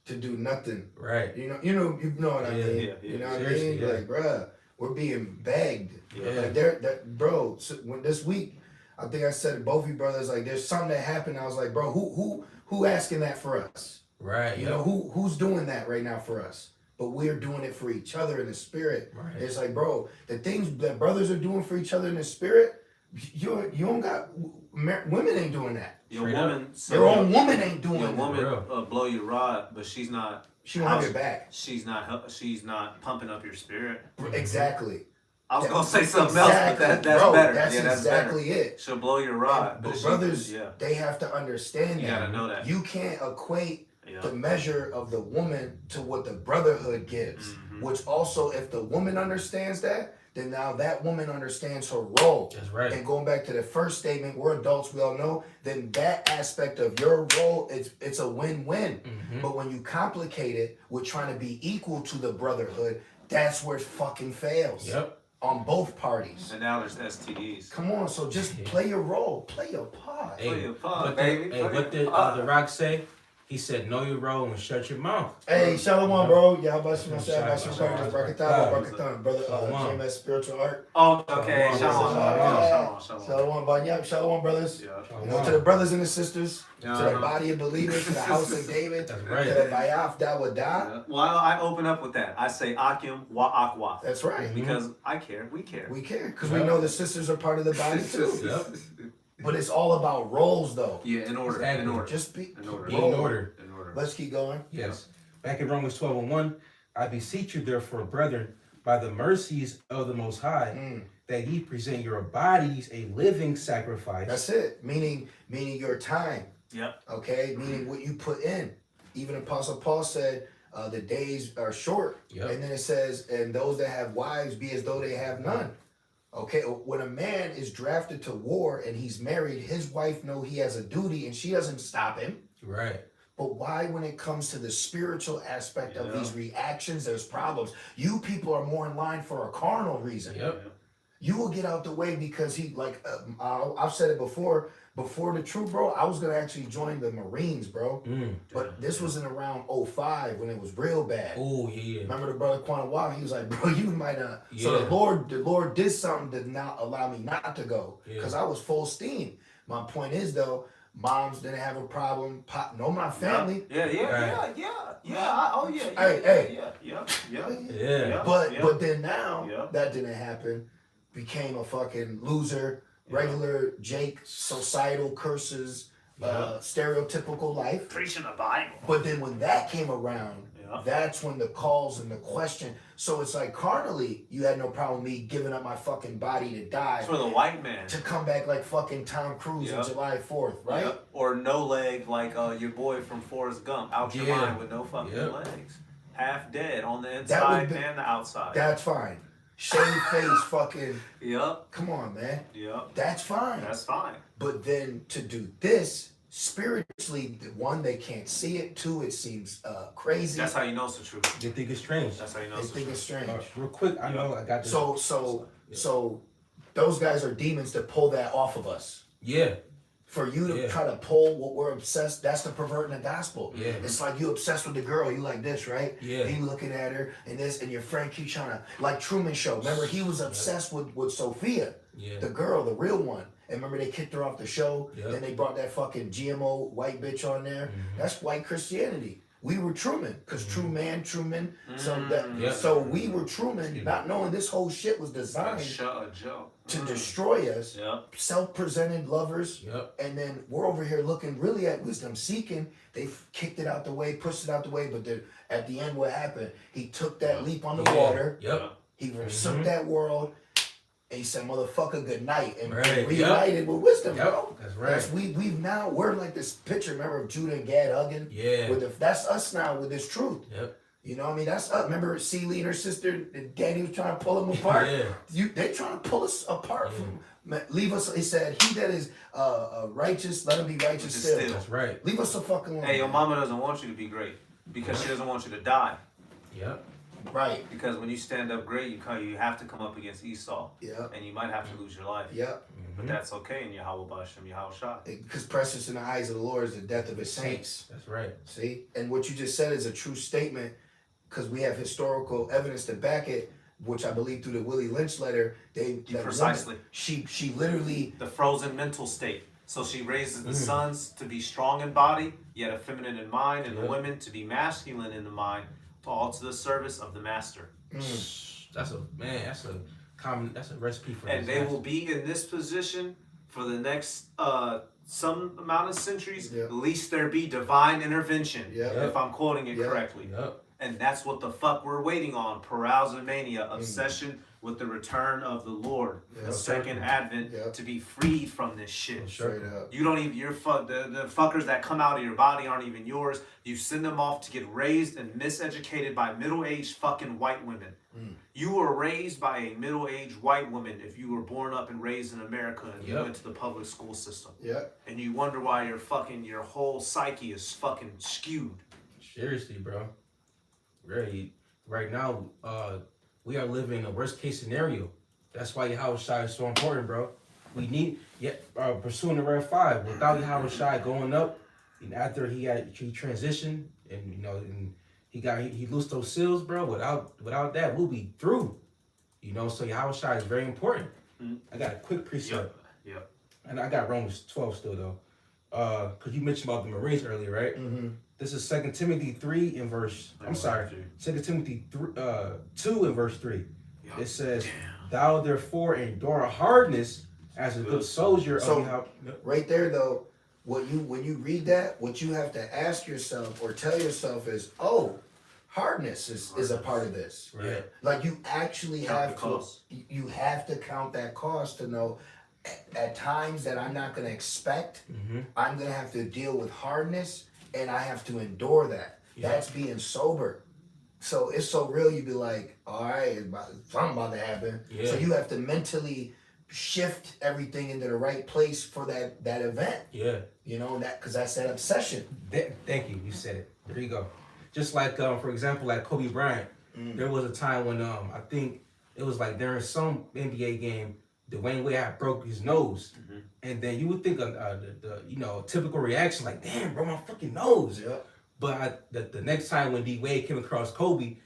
to do nothing. Right. You know what I mean? Yeah. You know what I Seriously, mean? yeah. Like, bruh, we're being begged. Yeah. Like bro, so when this week, I think I said to both of you brothers, like, there's something that happened. I was like, bro, who asking that for us? Right. You know, who's doing that right now for us? but we're doing it for each other in the spirit. Right. It's like, bro, the things that brothers are doing for each other in the spirit, you don't got, women ain't doing that. Your Straight woman, Your own woman ain't doing your that. woman blow your rod, but she's not. She won't have your back. She's not pumping up your spirit. Exactly. I was gonna say something else, but that's bro, better. That's yeah, that's exactly better. it. She'll blow your rod, But she- brothers, yeah, they have to understand you that. gotta know that. You can't equate Yeah. the measure of the woman to what the brotherhood gives. Mhm. Which also, if the woman understands that, then now that woman understands her role. That's right. And going back to the first statement, we're adults, we all know, then that aspect of your role, it's a win-win. Mhm. But when you complicate it with trying to be equal to the brotherhood, that's where it fucking fails. Yep. On both parties. And now there's STDs. Come on, so just play your role, play your part. Play your part, what baby. Hey, Play what your did part. The Rock say? He said, "Know your role and shut your mouth." Hey, Shalom, bro. Yahawashi, Shalom. brother. Shalom. JMS Spiritual Art. Oh, okay. Shalom. Shalom. Shalom, Banyam. Shalom, brothers. Yeah. You know, to the brothers and the sisters, to the Uh-huh. body of believers, to the house of David, That's to right. the Bayaf Dawadah. Yeah. Well, I open up with that. I say Akim wa Akwa. That's right. Because I care. We care. We care because Yeah. we know the sisters are part of the body too. Yep. But it's all about roles, though. Yeah, in order. Exactly. In order. Just be In order. Be in order. In order. Let's keep going. Yes. Back in Romans 12:1, I beseech you, therefore, brethren, by the mercies of the Most High, Mm. that ye present your bodies a living sacrifice. That's it. Meaning your time. Yep. Okay, meaning what you put in. Even Apostle Paul said, the days are short. Yep. And then it says, and those that have wives be as though they have none. Okay, when a man is drafted to war and he's married, his wife know he has a duty and she doesn't stop him. Right. But why, when it comes to the spiritual aspect of Yeah. these reactions, there's problems. You people are more in line for a carnal reason. Yep. You will get out the way because I've said it before the truth, bro, I was going to actually join the Marines, bro. Mm. But this was in around 05 when it was real bad. Oh, yeah. Remember the brother Quanawah? He was like, bro, you might not. So Yeah. the Lord did something to not allow me not to go because I was full steam. My point is, though, moms didn't have a problem. My family. Yeah. Oh yeah. Hey. Yeah. But then now Yeah. that didn't happen. Became a fucking loser, regular Jake, societal curses, stereotypical life. Preaching the Bible. But then when that came around, Yeah. that's when the calls and the question. So it's like carnally, you had no problem me giving up my fucking body to die For the white man. to come back like fucking Tom Cruise Yeah. on July 4th, right? Yep. Or no leg like your boy from Forrest Gump. Out your Yeah. mind with no fucking Yep. legs. Half dead on the That inside would be- and the outside. That's fine. Shaved face, fucking. Yep. Come on, man. Yep. That's fine. That's fine. But then to do this spiritually, one, they can't see it. Two, it seems crazy. That's how you know it's the truth. They think it's strange. That's how you know They it's the think truth. it's strange. Real quick, I know I got this. So those guys are demons to pull that off of us. Yeah. For you to Yeah. try to pull what we're obsessed, that's the perverting the gospel. Yeah. It's like you obsessed with the girl, you like this, right? Yeah. You looking at her and this, and your friend keeps trying to, like Truman Show. Remember, he was obsessed with Sophia, Yeah. the girl, the real one. And remember, they kicked her off the show. Yep. Then they brought that fucking GMO white bitch on there. Mhm. That's white Christianity. We were Truman, because Truman. Yep. So we were Truman, not knowing this whole shit was designed Joe. to destroy us. Yep. Self-presented lovers. Yep. And then we're over here looking really at wisdom seeking. They kicked it out the way, pushed it out the way, but then at the end, what happened? He took that leap on the Yeah. water. Yep. He forsook that world. And he said, "Motherfucker, good night," and Right. reunited with wisdom, bro. Yep. That's right. We're like this picture. Remember of Judah and Gad hugging? Yeah. That's us now with this truth. Yep. You know what I mean? That's us. Remember Celie and her sister, and Danny was trying to pull them apart. Yeah. They trying to pull us apart from leave us. He said, "He that is righteous, let him be righteous still." That's right. Leave us a fucking alone. Hey, your mama doesn't want you to be great because she doesn't want you to die. Yep. Right. Because when you stand up great, you have to come up against Esau, Yeah. and you might have to lose your life. Yeah. But that's okay in Yahawashi, Yahawashi. Because precious in the eyes of the Lord is the death of his saints. That's right. See? And what you just said is a true statement because we have historical evidence to back it, which I believe through the Willie Lynch letter, Precisely. She literally, The frozen mental state. So she raises the sons to be strong in body, yet effeminate in mind, and the Yeah. women to be masculine in the mind, all to the service of the master. That's a recipe for And they disaster. will be in this position for the next some amount of centuries, Yep. least there be divine intervention. Yep. If I'm quoting it Yep. correctly. Yep. And that's what the fuck we're waiting on. Parousimania, obsession with the return of the Lord. Yep. The second advent Yep. to be freed from this shit. Straight up. You don't even, the fuckers that come out of your body aren't even yours. You send them off to get raised and miseducated by middle-aged fucking white women. You were raised by a middle-aged white woman if you were born up and raised in America and you went to the public school system. Yep. And you wonder why your whole psyche is fucking skewed. Seriously, bro. Right now, we are living a worst case scenario. That's why Yahawashi is so important, bro. We need pursuing the Red 5 without Yahawashi going up, and after he transitioned, and and he loosed those seals, bro. Without that, we'll be through. So Yahawashi is very important. I got a quick precept. Yep. And I got Romans 12 still though, because you mentioned about the Marines earlier, right? Mm-hmm. This is 2 Timothy 3 in verse. I'm sorry, 2 Timothy 2 in verse 3. Yep. It says, "Thou therefore endure hardness as a good soldier So- of Yahweh." Right there, though, when you read that, what you have to ask yourself or tell yourself is, oh, hardness is a part of this. Right. Like you actually Count have the to, cost. you have to count that cost to know at times that I'm not going to expect, I'm going to have to deal with hardness and I have to endure that. Yeah. That's being sober. So it's so real, you be like, all right, something about to happen. Yeah. So you have to mentally shift everything into the right place for that event. Yeah. Because that's that obsession. Thank you. You said it. There you go. Just like, for example, like Kobe Bryant. There was a time when I think it was like during some NBA game, Dwayne Wade had broke his nose, and then you would think the typical reaction like, damn, bro, my fucking nose. Yep. But the next time when D Wade came across Kobe,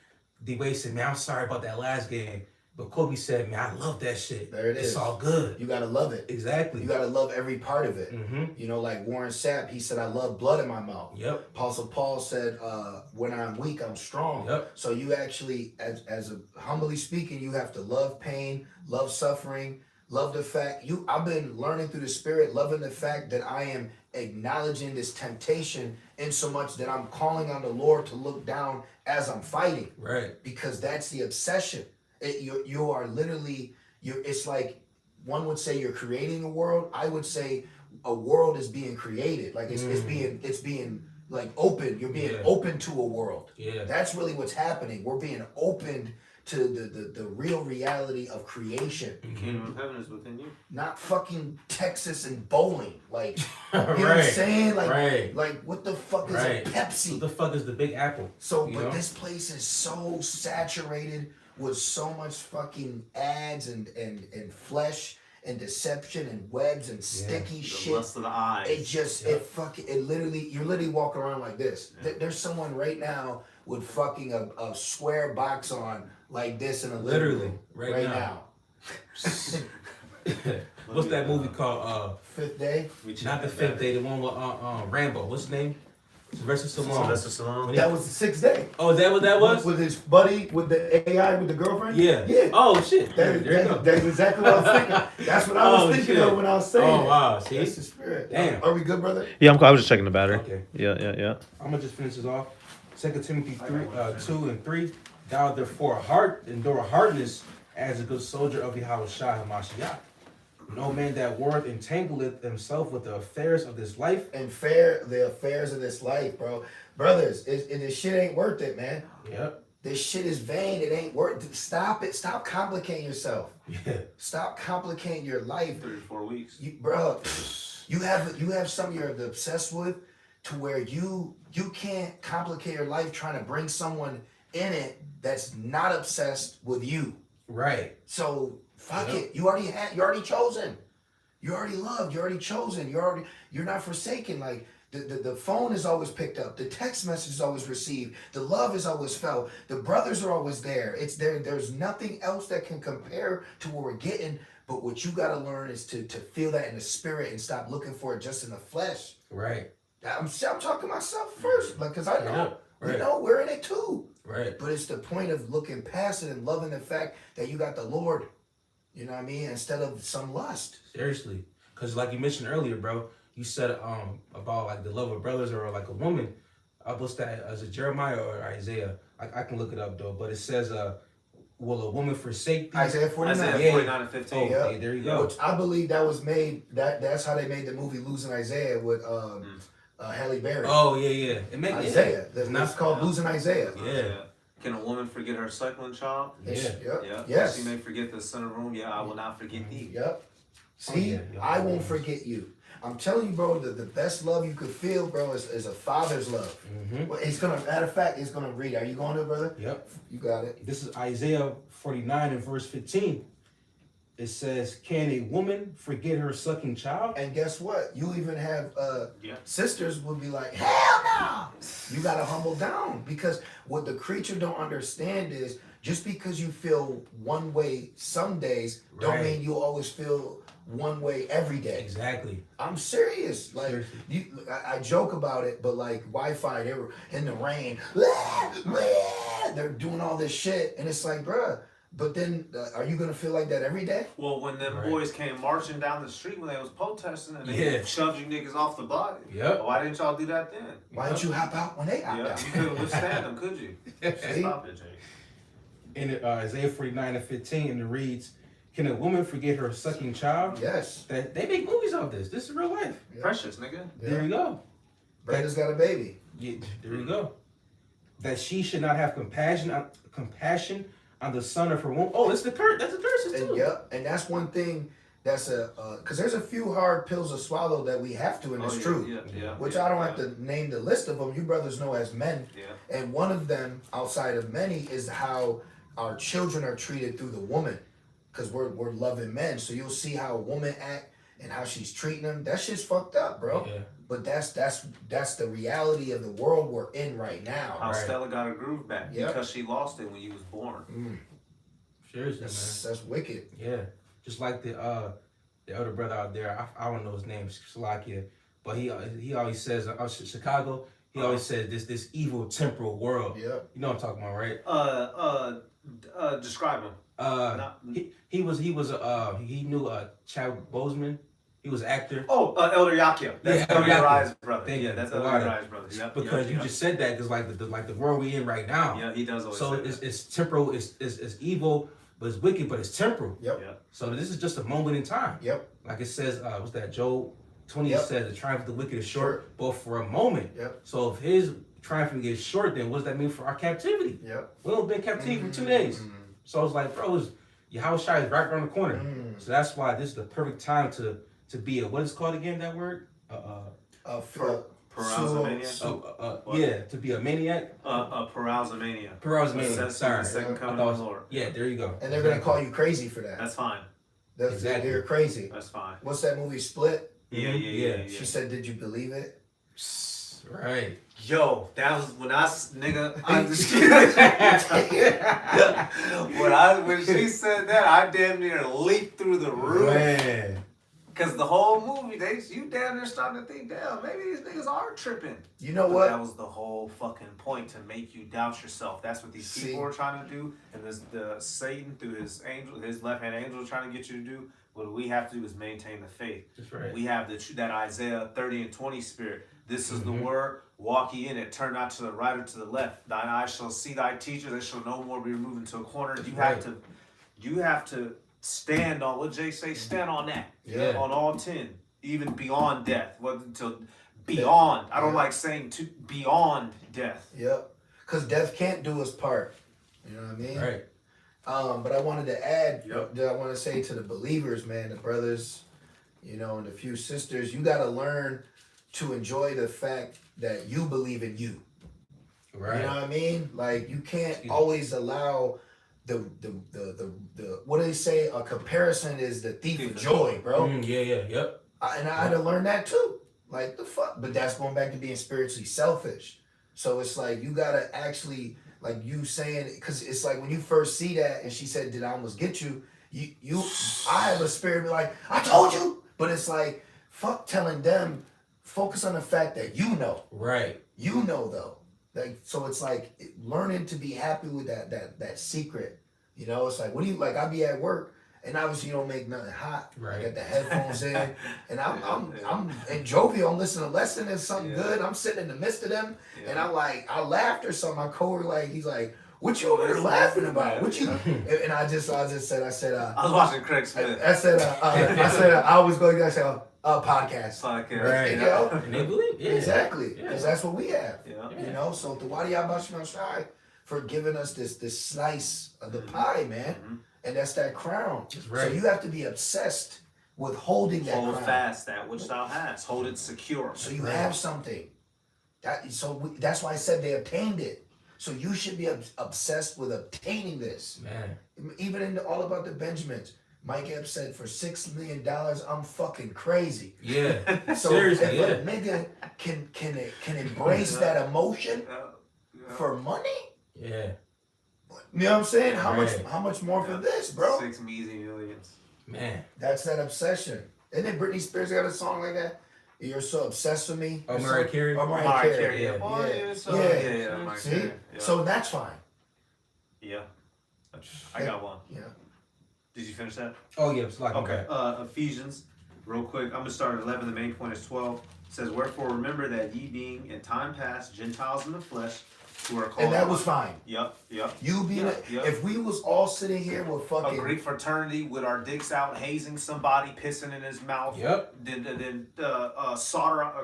D Wade said, "Man, I'm sorry about that last game." But Kobe said, "Man, I love that shit. There it It's is. all good." You gotta love it. Exactly. You gotta love every part of it. Mm-hmm. Like Warren Sapp, he said, I love blood in my mouth. Yep. Apostle Paul said, when I'm weak, I'm strong. Yep. So you actually, humbly speaking, you have to love pain, love suffering, love the fact, I've been learning through the Spirit, loving the fact that I am acknowledging this temptation in so much that I'm calling on the Lord to look down as I'm fighting. Right. Because that's the obsession. You are literally, it's like, one would say you're creating a world. I would say a world is being created. Like it's being like open. You're being open to a world. Yeah. That's really what's happening. We're being opened to the real reality of creation. The kingdom of heaven is within you. Not fucking Texas and bowling. Like, you know what I'm Right. saying? Like, Right. like what the fuck is Right. a Pepsi? What the fuck is the Big Apple? So, You but know? this place is so saturated with so much fucking ads and flesh and deception and webs and sticky The shit. lust of the eyes. It literally, you're literally walking around like this. There's someone right now with fucking a square box on like this in a living Literally, room right now. What's that movie called? Fifth Day. Not the Fifth Day, the one with Rambo. What's his name? Sylvester Stallone. Sylvester Stallone. That was the sixth day. Oh, is that what that was? With his buddy, with the AI, with the girlfriend. Yeah. Yeah. Oh shit. There you go. That's exactly what I was thinking. That's what I was Oh, thinking shit. of when I was saying Oh it. wow. See. That's the Spirit. Damn. Are we good, brother? Yeah, I was just checking the battery. Okay. Yeah. I'm gonna just finish this off. 2 Timothy 2 and 3. Thou therefore endure hardness as a good soldier of Yahawashi Hamashiach. No man that warreth entangleth himself with the affairs of this life. And the affairs of this life, bro. Brothers, this shit ain't worth it, man. Yep. This shit is vain. It ain't worth it. Stop it. Stop complicating yourself. Yeah. Stop complicating your life. 3 to 4 weeks. You have something you're obsessed with to where you can't complicate your life trying to bring someone in it that's not obsessed with you. Right. So fuck it. You already chosen. You already loved. You already chosen. You're not forsaken. Like the phone is always picked up. The text message is always received. The love is always felt. The brothers are always there. It's there. There's nothing else that can compare to what we're getting. But what you gotta learn is to feel that in the spirit and stop looking for it just in the flesh. Right. I'm talking myself first, like, cause I know, Yeah, right. we're in it too. Right. But it's the point of looking past it and loving the fact that you got the Lord. You know what I mean? Instead of some lust. Seriously, because like you mentioned earlier, bro, you said about like the love of brothers or like a woman. What's that? Is it Jeremiah or Isaiah? I can look it up though, but it says, "Will a woman forsake thee?" Isaiah 49. Isaiah 49 and 15. Oh, Yeah. yeah, there you go. Which I believe that was made. That's how they made the movie Losing Isaiah with Halle Berry. Oh yeah. It makes Isaiah. Yeah. That's called Losing Isaiah. Yeah. Can a woman forget her suckling child? Yeah. Yep. Yeah. Yes. She may forget the son of Rome. Yeah, I will not forget thee. Yep. See, Oh, yeah. I won't forget you. I'm telling you, bro, the best love you could feel, bro, is a father's love. Mm-hmm. Well, it's gonna, matter of fact, it's gonna read. Are you going there, brother? Yep. You got it. This is Isaiah 49 and verse 15. It says, "Can a woman forget her sucking child?" And guess what? You even have Yeah. sisters would be like, hell no! You gotta humble down, because what the creature don't understand is just because you feel one way some days don't Right. mean you always feel one way every day. Exactly. I'm serious. Like Seriously. I joke about it, but like Wi-Fi, they were in the rain, they're doing all this shit, and it's like, bruh. But then, are you gonna feel like that every day? Well, when them Right. boys came marching down the street when they was protesting and they Yeah. shoved you niggas off the body, Yep. why didn't y'all do that then? Why didn't you hop out when they hopped Yeah, out? you couldn't withstand them, could you? See? Stop it, Jay. In Isaiah 49 and 15, and it reads, "Can a woman forget her sucking child?" Yes. That they make movies of this. This is real life. Yeah. Precious, nigga. There you go. Brenda's got a baby. Yeah, there you go. That she should not have compassion on the son of her womb. Oh, it's the curse. That's the curses And too. yep, and that's one thing that's because there's a few hard pills to swallow that we have to, and it's Oh, yeah, true. Yeah. Which yeah, I don't yeah, have to name the list of them. You brothers know as men. Yeah. And one of them, outside of many, is how our children are treated through the woman. Because we're loving men. So you'll see how a woman act and how she's treating them. That shit's fucked up, bro. Yeah. But that's the reality of the world we're in right now. How Right. Stella got her groove back Yep. because she lost it when you was born. Seriously, That's wicked. man. Yeah. Just like the other brother out there. I don't know his name, Slovakia, but he always says Chicago. He always says this evil temporal world. Yep. You know what I'm talking about, right? Describe him. He knew Chad Boseman. He was an actor. Oh, Elder Yakia. That's Yeah, Elder Yakia. Uriah's brother. Thank Yeah, you. that's A Elder lot of- Uriah's brother. Yep, Because you just said that because like the world we in right now. Yeah, he does always So say that. it's temporal. It's evil, but it's wicked, but it's temporal. Yep. Yeah. So this is just a moment in time. Yep. Like it says, what's that? Job 20 Yep. says the triumph of the wicked is short, but for a moment. Yep. So if his triumphing is short, then what does that mean for our captivity? Yep. We don't been in captivity for 2 days. So it's like, bro, Yahawashi is right around the corner. So that's why this is the perfect time to be a, what is it called again, that word? Parazomania? To be a maniac. Parazomania. Parazomania, sorry. The second I coming thought of the Lord. Yeah, there you go. And they're gonna call you crazy for that. That's fine. Exactly. They're crazy. That's fine. What's that movie Split? Yeah. She said, "Did you believe it?" Right. Yo, that was when I'm just kidding. when she said that, I damn near leaped through the roof. Man. Cause the whole movie, you damn near starting to think, damn, maybe these niggas are tripping. You know But what? that was the whole fucking point, to make you doubt yourself. That's what these people are trying to do, and the Satan through his angel, his left hand angel, is trying to get you to do. What we have to do is maintain the faith. That's right. We have that Isaiah 30 and 20 spirit. This is the word. Walk ye in it. Turn not to the right or to the left. Thine eyes shall see thy teacher. They shall no more be removed into a corner. You have to stand on what Jay say. Stand on that. Yeah. On all 10, even beyond death. What until beyond? I don't like saying to beyond death. Yep. Because death can't do its part. You know what I mean? Right. But I wanted to add Yep. that I want to say to the believers, man, the brothers, and the few sisters, you got to learn to enjoy the fact that you believe in you. Right. You know what I mean? Like, you can't always allow the what do they say? A comparison is the thief of joy, bro. Yep. And I had to learn that too. Like, the fuck? But that's going back to being spiritually selfish. So it's like, you got to actually, like you saying, because it's like when you first see that and she said, "Did I almost get you?" I have a spirit be like, "I told you." But it's like, fuck telling them. Focus on the fact that you know. Right. You know, though. Like, so it's like learning to be happy with that secret. You know, it's like, what do you like? I be at work and obviously you don't make nothing hot. Right. I got the headphones in and I'm in jovial. I'm listening to lesson and something good. I'm sitting in the midst of them and I'm like, I laughed or something. My coworker he's like, what you over there laughing about? What you? And I just said, I was watching Craig Smith. I said, I was going to say podcast. Podcast. Right. You know? And they believe, yeah. Exactly, Yeah. because that's what we have. Yeah. You know, so the Wadi Abashimon Shai for giving us this slice of the pie, man. Mhm. And that's that crown. That's right. So you have to be obsessed with holding that Hold crown. fast that which thou hast. Hold it secure. So you have something. That's why I said they obtained it. So you should be obsessed with obtaining this. Man. Even in All About the Benjamins, Mike Epps said for $6 million, I'm fucking crazy. Yeah. So Seriously, if yeah. a nigga can embrace that emotion for money, Yeah. you know what I'm saying? How Right. much more for this, bro? 6 millions. Man. That's that obsession. And then Britney Spears got a song like that. You're so obsessed with me. Oh, Mariah Carey? Oh, Mariah Mariah Carey. Carey. Yeah. Boy, Yeah. yeah. So, Yeah. yeah. Mariah See? Carey. Yeah. So that's fine. Yeah. I got one. Yeah. Did you finish that? Oh, yeah. It's like, Okay. Ephesians, real quick. I'm gonna start at 11. The main point is 12. It says, "Wherefore remember that ye being in time past Gentiles in the flesh, who are called." And that was fine. Yep. You being if we was all sitting here with A fucking Greek fraternity with our dicks out, hazing somebody, pissing in his mouth. Yep. Then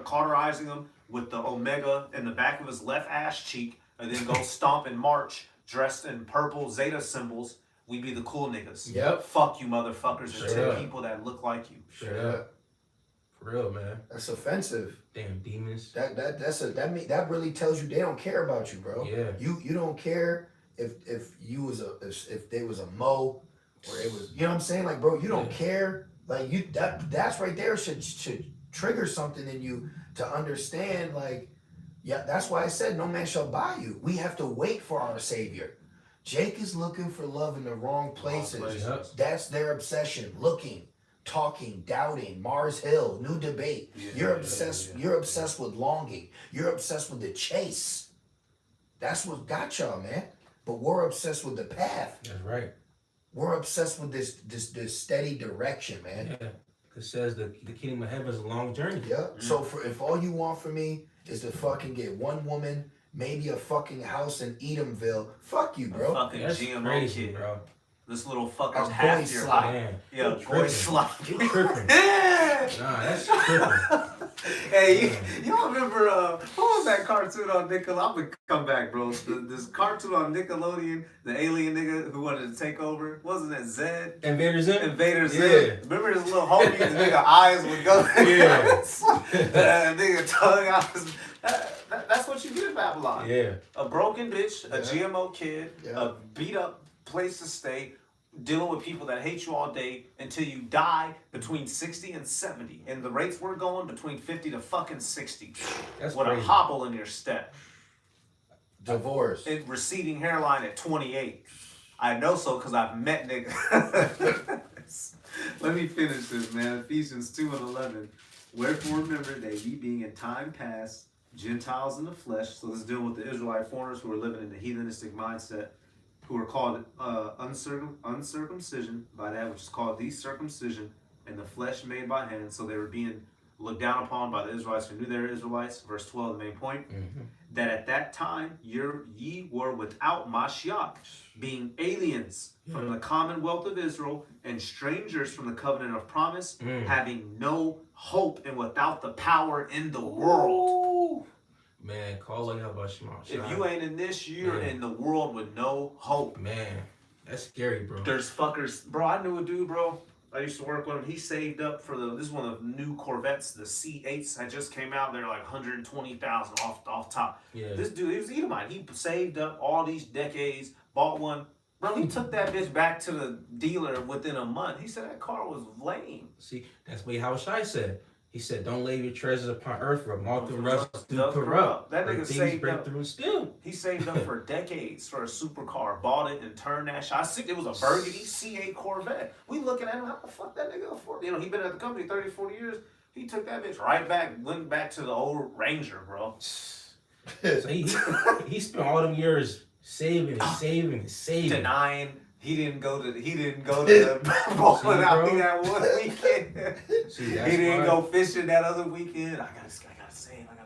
cauterizing him with the omega in the back of his left ass cheek, and then go stomp and march dressed in purple Zeta symbols. We be the cool niggas. Yep. Fuck you, motherfuckers, and Sure. 10 people that look like you. Straight up. For real, man. that's offensive. Damn demons. That really tells you they don't care about you, bro. Yeah. You don't care if they was a Mo or it was, you know what I'm saying? Like, bro, you don't care. Like that's right there should trigger something in you to understand. Like, yeah, that's why I said no man shall buy you. We have to wait for our Savior. Jake is looking for love in the wrong places. Yep. That's their obsession. Looking, talking, doubting. Mars Hill, new debate. You're obsessed. You're obsessed with longing. You're obsessed with the chase. That's what got y'all, man. But we're obsessed with the path. That's right. We're obsessed with this steady direction, man. Yeah. It says the kingdom of heaven is a long journey. Yeah. So if all you want from me is to fucking get one woman, maybe a fucking house in Edomville, fuck you, bro. Fucking That's GMO crazy, kid. bro. This little fucker's A half boy your slot. height. Man. Yeah, You boy tripping. slot. You tripping. Nah, that's tripping. Hey, y'all remember what was that cartoon on Nickelodeon? I'm gonna come back, bro. This cartoon on Nickelodeon, the alien nigga who wanted to take over, wasn't it Zed? Invader Zim? Invader Zed. Yeah. Remember his little homie, his nigga eyes would go. Yeah. That nigga tongue out. That's what you get in Babylon. Yeah. A broken bitch, a Yeah. GMO kid, Yeah. a beat up place to stay, dealing with people that hate you all day until you die between 60 and 70. And the rates we're going between 50 to fucking 60. That's with crazy. a hobble in your step. Divorce. And receding hairline at 28. I know so because I've met niggas. Let me finish this, man. Ephesians 2 and 11. Wherefore remember that ye being in time past Gentiles in the flesh. So this is dealing with the Israelite foreigners who are living in the heathenistic mindset, who are called uncircumcision by that which is called the circumcision, and the flesh made by hand. So they were being looked down upon by the Israelites who knew they were Israelites. Verse 12, the main point. Mm-hmm. That at that time ye were without Mashiach, being aliens from the commonwealth of Israel and strangers from the covenant of promise, having no hope and without the power in the world. Man, call on Yahawashi. If you ain't in this, you're in the world with no hope. Man, that's scary, bro. There's fuckers. Bro, I knew a dude, bro. I used to work with him. He saved up for this is one of the new Corvettes, the C8s that just came out. They're like 120,000 off top. Yeah. This dude, he was Edomite. He saved up all these decades, bought one. Bro, he took that bitch back to the dealer within a month. He said that car was lame. See, that's what Yahawashi said. He said, "Don't lay your treasures upon earth, where moth and rust do Does corrupt. That where nigga thieves saved break up. through and steal." He saved up for decades for a supercar, bought it and turned that shit. I see it was a burgundy C8 Corvette. We looking at him, how the fuck that nigga afford? You know, he been at the company 30, 40 years. He took that bitch right back, went back to the old Ranger, bro. So he spent all them years saving and saving and saving. Denying he didn't go to the bowling alley that one weekend. See, He that's didn't why. go fishing that other weekend. I gotta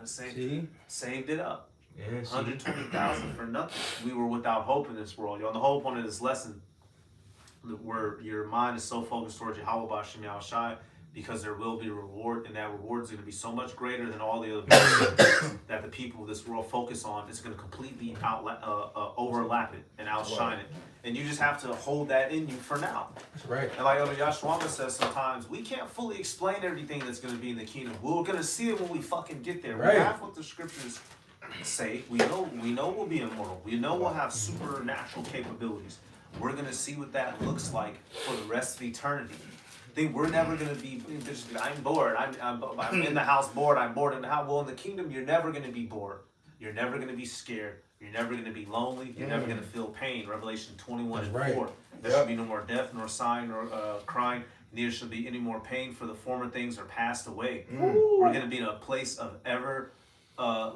save. See? Saved it up. Yeah, see? 120,000 for nothing. We were without hope in this world. Yo, and the whole point of this lesson, where your mind is so focused towards Yahawashi, because there will be a reward, and that reward is going to be so much greater than all the other things that the people of this world focus on. It's going to completely overlap it and outshine it. And you just have to hold that in you for now. That's right. And like Elder Yashwama says sometimes, we can't fully explain everything that's going to be in the kingdom. We're going to see it when we fucking get there. Right. We have what the scriptures say. We know we'll be immortal. We know we'll have supernatural capabilities. We're going to see what that looks like for the rest of eternity. I think we're never going to be, I'm bored. I'm in the house bored. I'm bored in the house. Well, in the kingdom, you're never going to be bored. You're never going to be scared. You're never going to be lonely. You're never going to feel pain. Revelation 21 and 4. There should be no more death, nor sighing, nor crying. Neither shall be any more pain, for the former things are passed away. We're going to be in a place of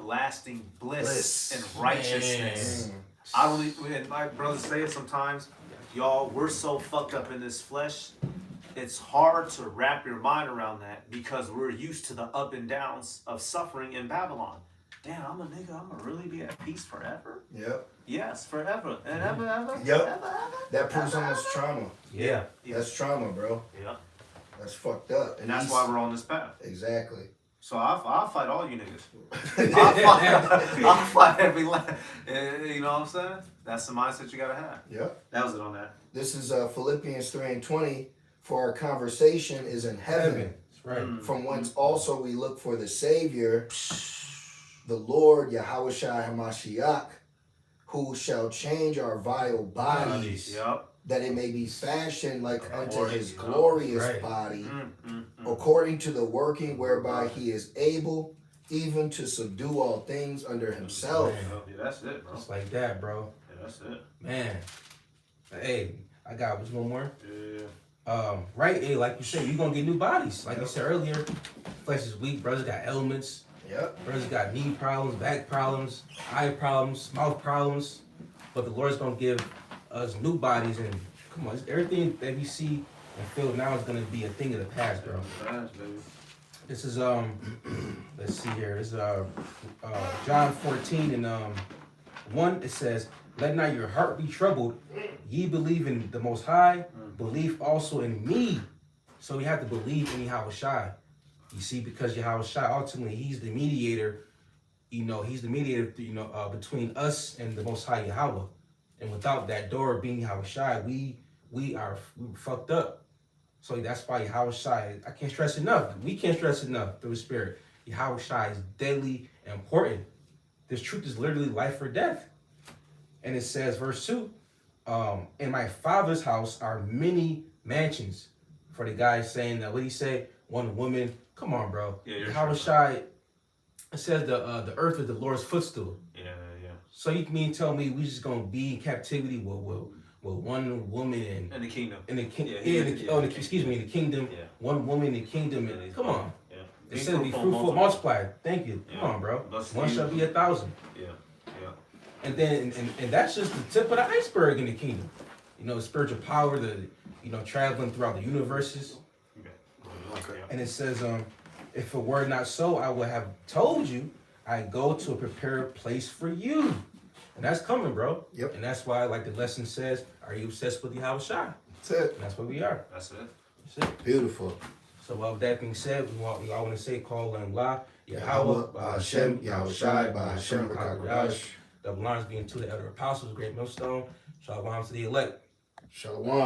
lasting bliss and righteousness. Man. I don't even, and my brothers say it sometimes, y'all, we're so fucked up in this flesh. It's hard to wrap your mind around that because we're used to the up and downs of suffering in Babylon. Damn, I'm a nigga, I'm gonna really be at peace forever? Yep. Yes, forever. And ever. Yep. Ever. That proves almost trauma. Yeah. That's trauma, bro. Yeah. That's fucked up. And that's why we're on this path. Exactly. So I'll fight all you niggas. I'll fight every you know what I'm saying? That's the mindset you gotta have. Yep. That was it on that. This is Philippians 3:20. For our conversation is in heaven, That's right. from whence also we look for the Savior, the Lord Yahawashi Hamashiach, who shall change our vile bodies, Yep. that it may be fashioned like unto his Yep. glorious Right. body, according to the working whereby he is able even to subdue all things under himself. Yeah, that's it, bro. Just like that, bro. Yeah, that's it. Man. Hey, I got just one more. Yeah. Right, hey, like you said, you're gonna get new bodies. Like you said earlier, flesh is weak, brothers got ailments, Yep. brothers got knee problems, back problems, eye problems, mouth problems. But the Lord's gonna give us new bodies, and come on, everything that we see and feel now is gonna be a thing of the past, bro. This is let's see here. This is John 14 and 1. It says, "Let not your heart be troubled. Ye believe in the Most High, believe also in me." So we have to believe in Yahawashi. You see, because Yahawashi ultimately He's the mediator. You know, He's the mediator. Between us and the Most High Yahweh. And without that door being Yahawashi, we were fucked up. So that's why Yahawashi, I can't stress enough. We can't stress enough through the Spirit. Yahawashi is deadly and important. This truth is literally life or death. And it says, verse 2, in my Father's house are many mansions. For the guy saying that, what he say? One woman. Come on, bro. Yeah, you're Yahawashi, it says the earth is the Lord's footstool. Yeah. So you mean tell me we just gonna be in captivity with one woman In the kingdom. in the kingdom? Yeah, Excuse me, in the kingdom. Yeah. One woman in the kingdom. Yeah, Come on. Yeah. It says be fruitful, multiply. Thank you. Yeah. Come on, bro. Blessed One be shall you. be 1,000. Yeah. And then and that's just the tip of the iceberg in the kingdom. You know, spiritual power, traveling throughout the universes. Okay. And it says, if it were not so, I would have told you I go to a prepared place for you. And that's coming, bro. Yep. And that's why, like the lesson says, are you obsessed with Yahawashi? That's it. And that's what we are. That's it. That's it. Beautiful. So with that being said, we all want to say, call and la, Yahweh, Ba'Hashem, Yahawashi, Ba'Hashem, Rakakadash. Double lines being two, the elder apostles, great millstone. Shalom to the elect. Shalom.